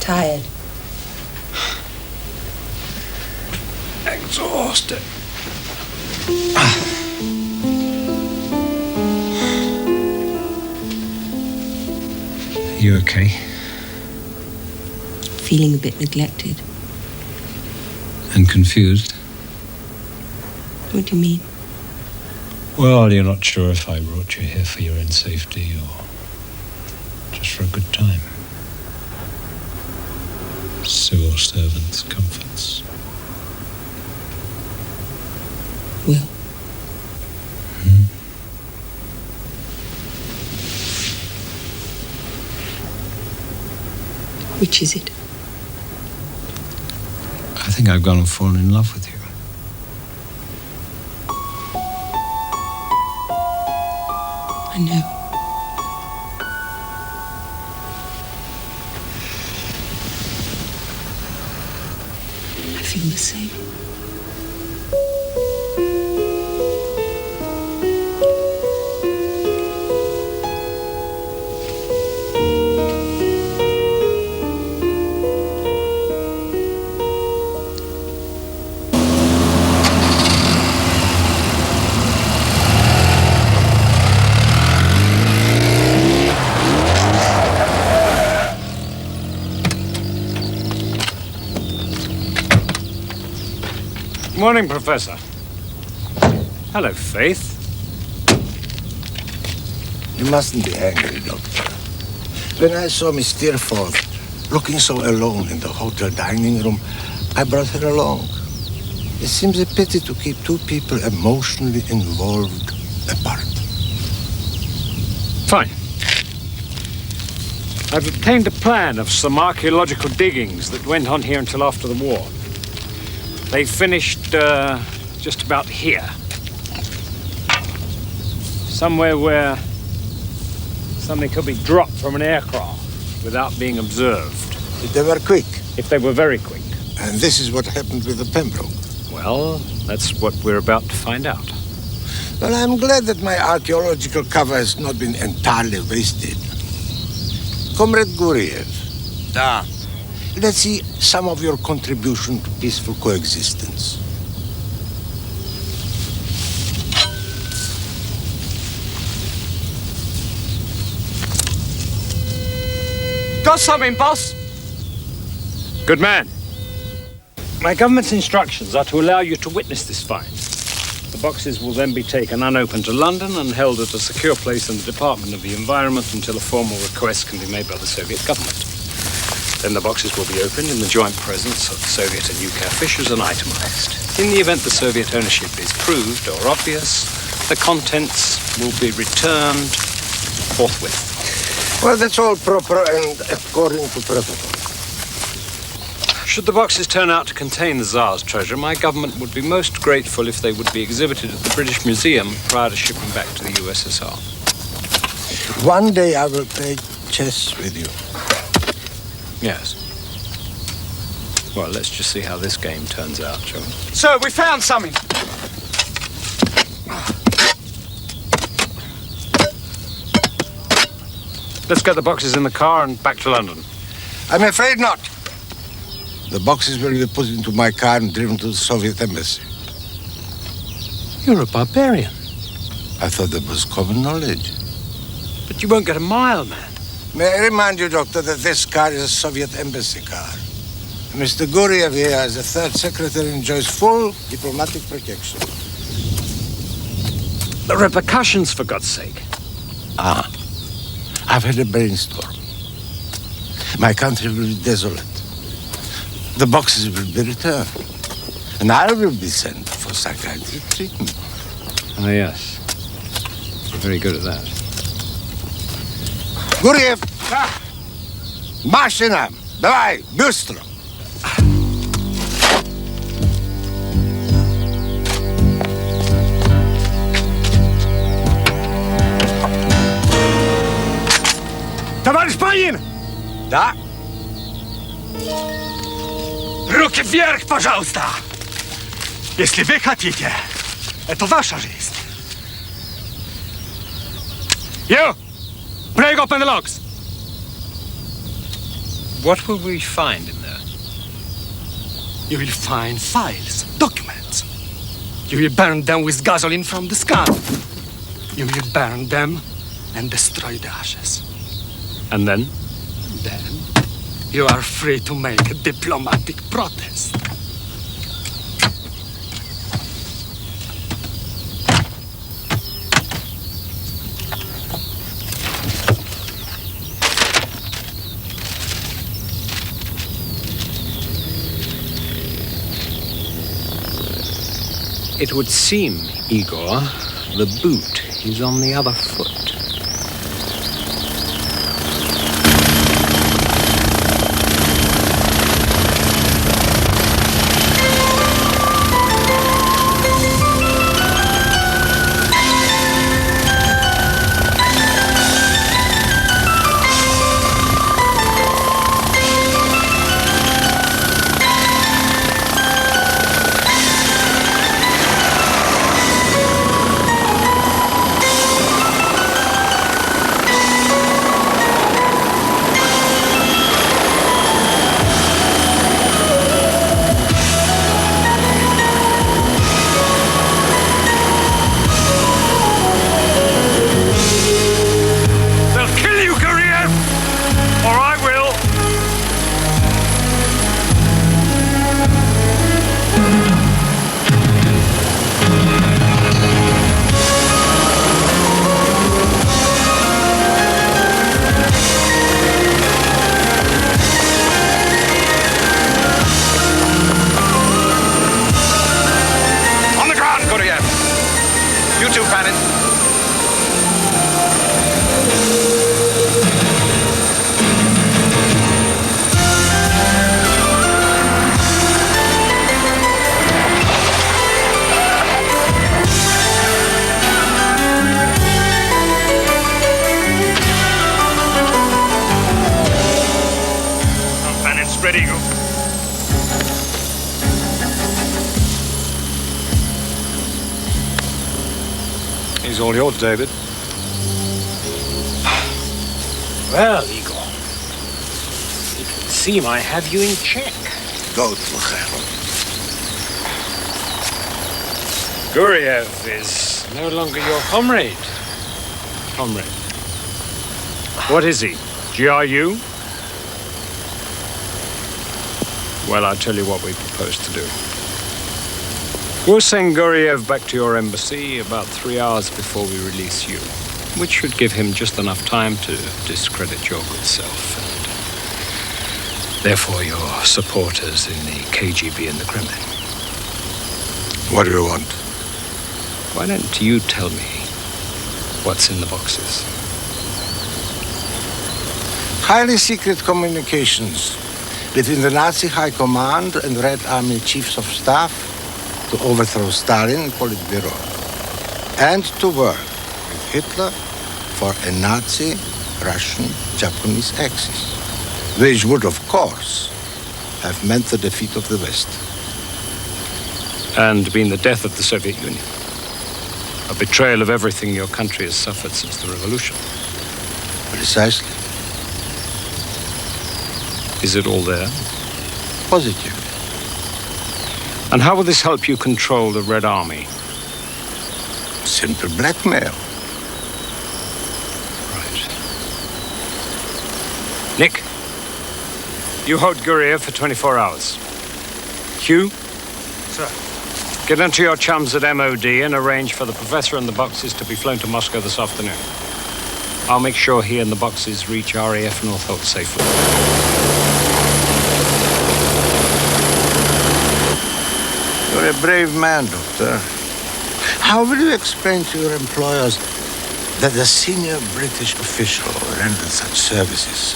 Tired. Exhausted. You okay? Feeling a bit neglected. And confused? What do you mean? Well, you're not sure if I brought you here for your own safety or just for a good time. civil servants' comforts. Will. Which is it? I think I've gone and fallen in love with you. I know. I feel the same. Morning, Professor. Hello, Faith. You mustn't be angry, Doctor. When I saw Miss Steerforth looking so alone in the hotel dining room, I brought her along. It seems a pity to keep two people emotionally involved apart. Fine. I've obtained a plan of some archaeological diggings that went on here until after the war. They finished just about here. Somewhere where something could be dropped from an aircraft without being observed. If they were quick. If they were very quick. And this is what happened with the Pembroke. Well, that's what we're about to find out. Well, I'm glad that my archaeological cover has not been entirely wasted. Comrade Guriev. Da. Let's see some of your contribution to peaceful coexistence. Got something, boss? Good man. My government's instructions are to allow you to witness this find. The boxes will then be taken unopened to London and held at a secure place in the Department of the Environment until a formal request can be made by the Soviet government. Then the boxes will be opened in the joint presence of the Soviet and UK officials and itemized. In the event the Soviet ownership is proved or obvious, the contents will be returned forthwith. Well, that's all proper and according to protocol. Should the boxes turn out to contain the Tsar's treasure, my government would be most grateful if they would be exhibited at the British Museum prior to shipping back to the USSR. One day I will play chess with you. Yes. Well, let's just see how this game turns out, shall we? Sir, we found something. Let's get the boxes in the car and back to London. I'm afraid not. The boxes will be put into my car and driven to the Soviet embassy. You're a barbarian. I thought that was common knowledge. But you won't get a mile, man. May I remind you, Doctor, that this car is a Soviet embassy car. Mr. Guriev here, as the third secretary, enjoys full diplomatic protection. The repercussions, for God's sake. I've had a brainstorm. My country will be desolate. The boxes will be returned. And I will be sent for psychiatric treatment. Ah, yes. You're very good at that. Guriev! Машина! Давай, быстро! Товарищ Панин! Да? Руки вверх, пожалуйста! Если вы хотите, это ваша жизнь. You! Break open the locks! What will we find in there? You will find files, documents. You will burn them with gasoline from the sky. You will burn them and destroy the ashes. And then? Then you are free to make a diplomatic protest. It would seem, Igor, the boot is on the other foot. He's all yours, David. Well, Igor, it would seem I have you in check. Go to hell. Guriev is no longer your comrade. What is he? GRU? Well, I'll tell you what we propose to do. We'll send Guriev back to your embassy about 3 hours before we release you, which should give him just enough time to discredit your good self and therefore your supporters in the KGB and the Kremlin. What do you want? Why don't you tell me what's in the boxes? Highly secret communications between the Nazi High Command and Red Army Chiefs of Staff to overthrow Stalin and Politburo, and to work with Hitler for a Nazi-Russian-Japanese axis, which would, of course, have meant the defeat of the West. And been the death of the Soviet Union. A betrayal of everything your country has suffered since the revolution. Precisely. Is it all there? Positive. And how will this help you control the Red Army? Simple blackmail. Right. Nick, you hold Guriev for 24 hours. Hugh? Sir. Get into your chums at MOD and arrange for the professor and the boxes to be flown to Moscow this afternoon. I'll make sure he and the boxes reach RAF Northolt safely. You're a brave man, Doctor. How will you explain to your employers that a senior British official rendered such services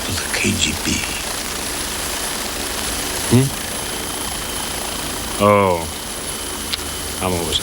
to the KGB? Oh, I'm always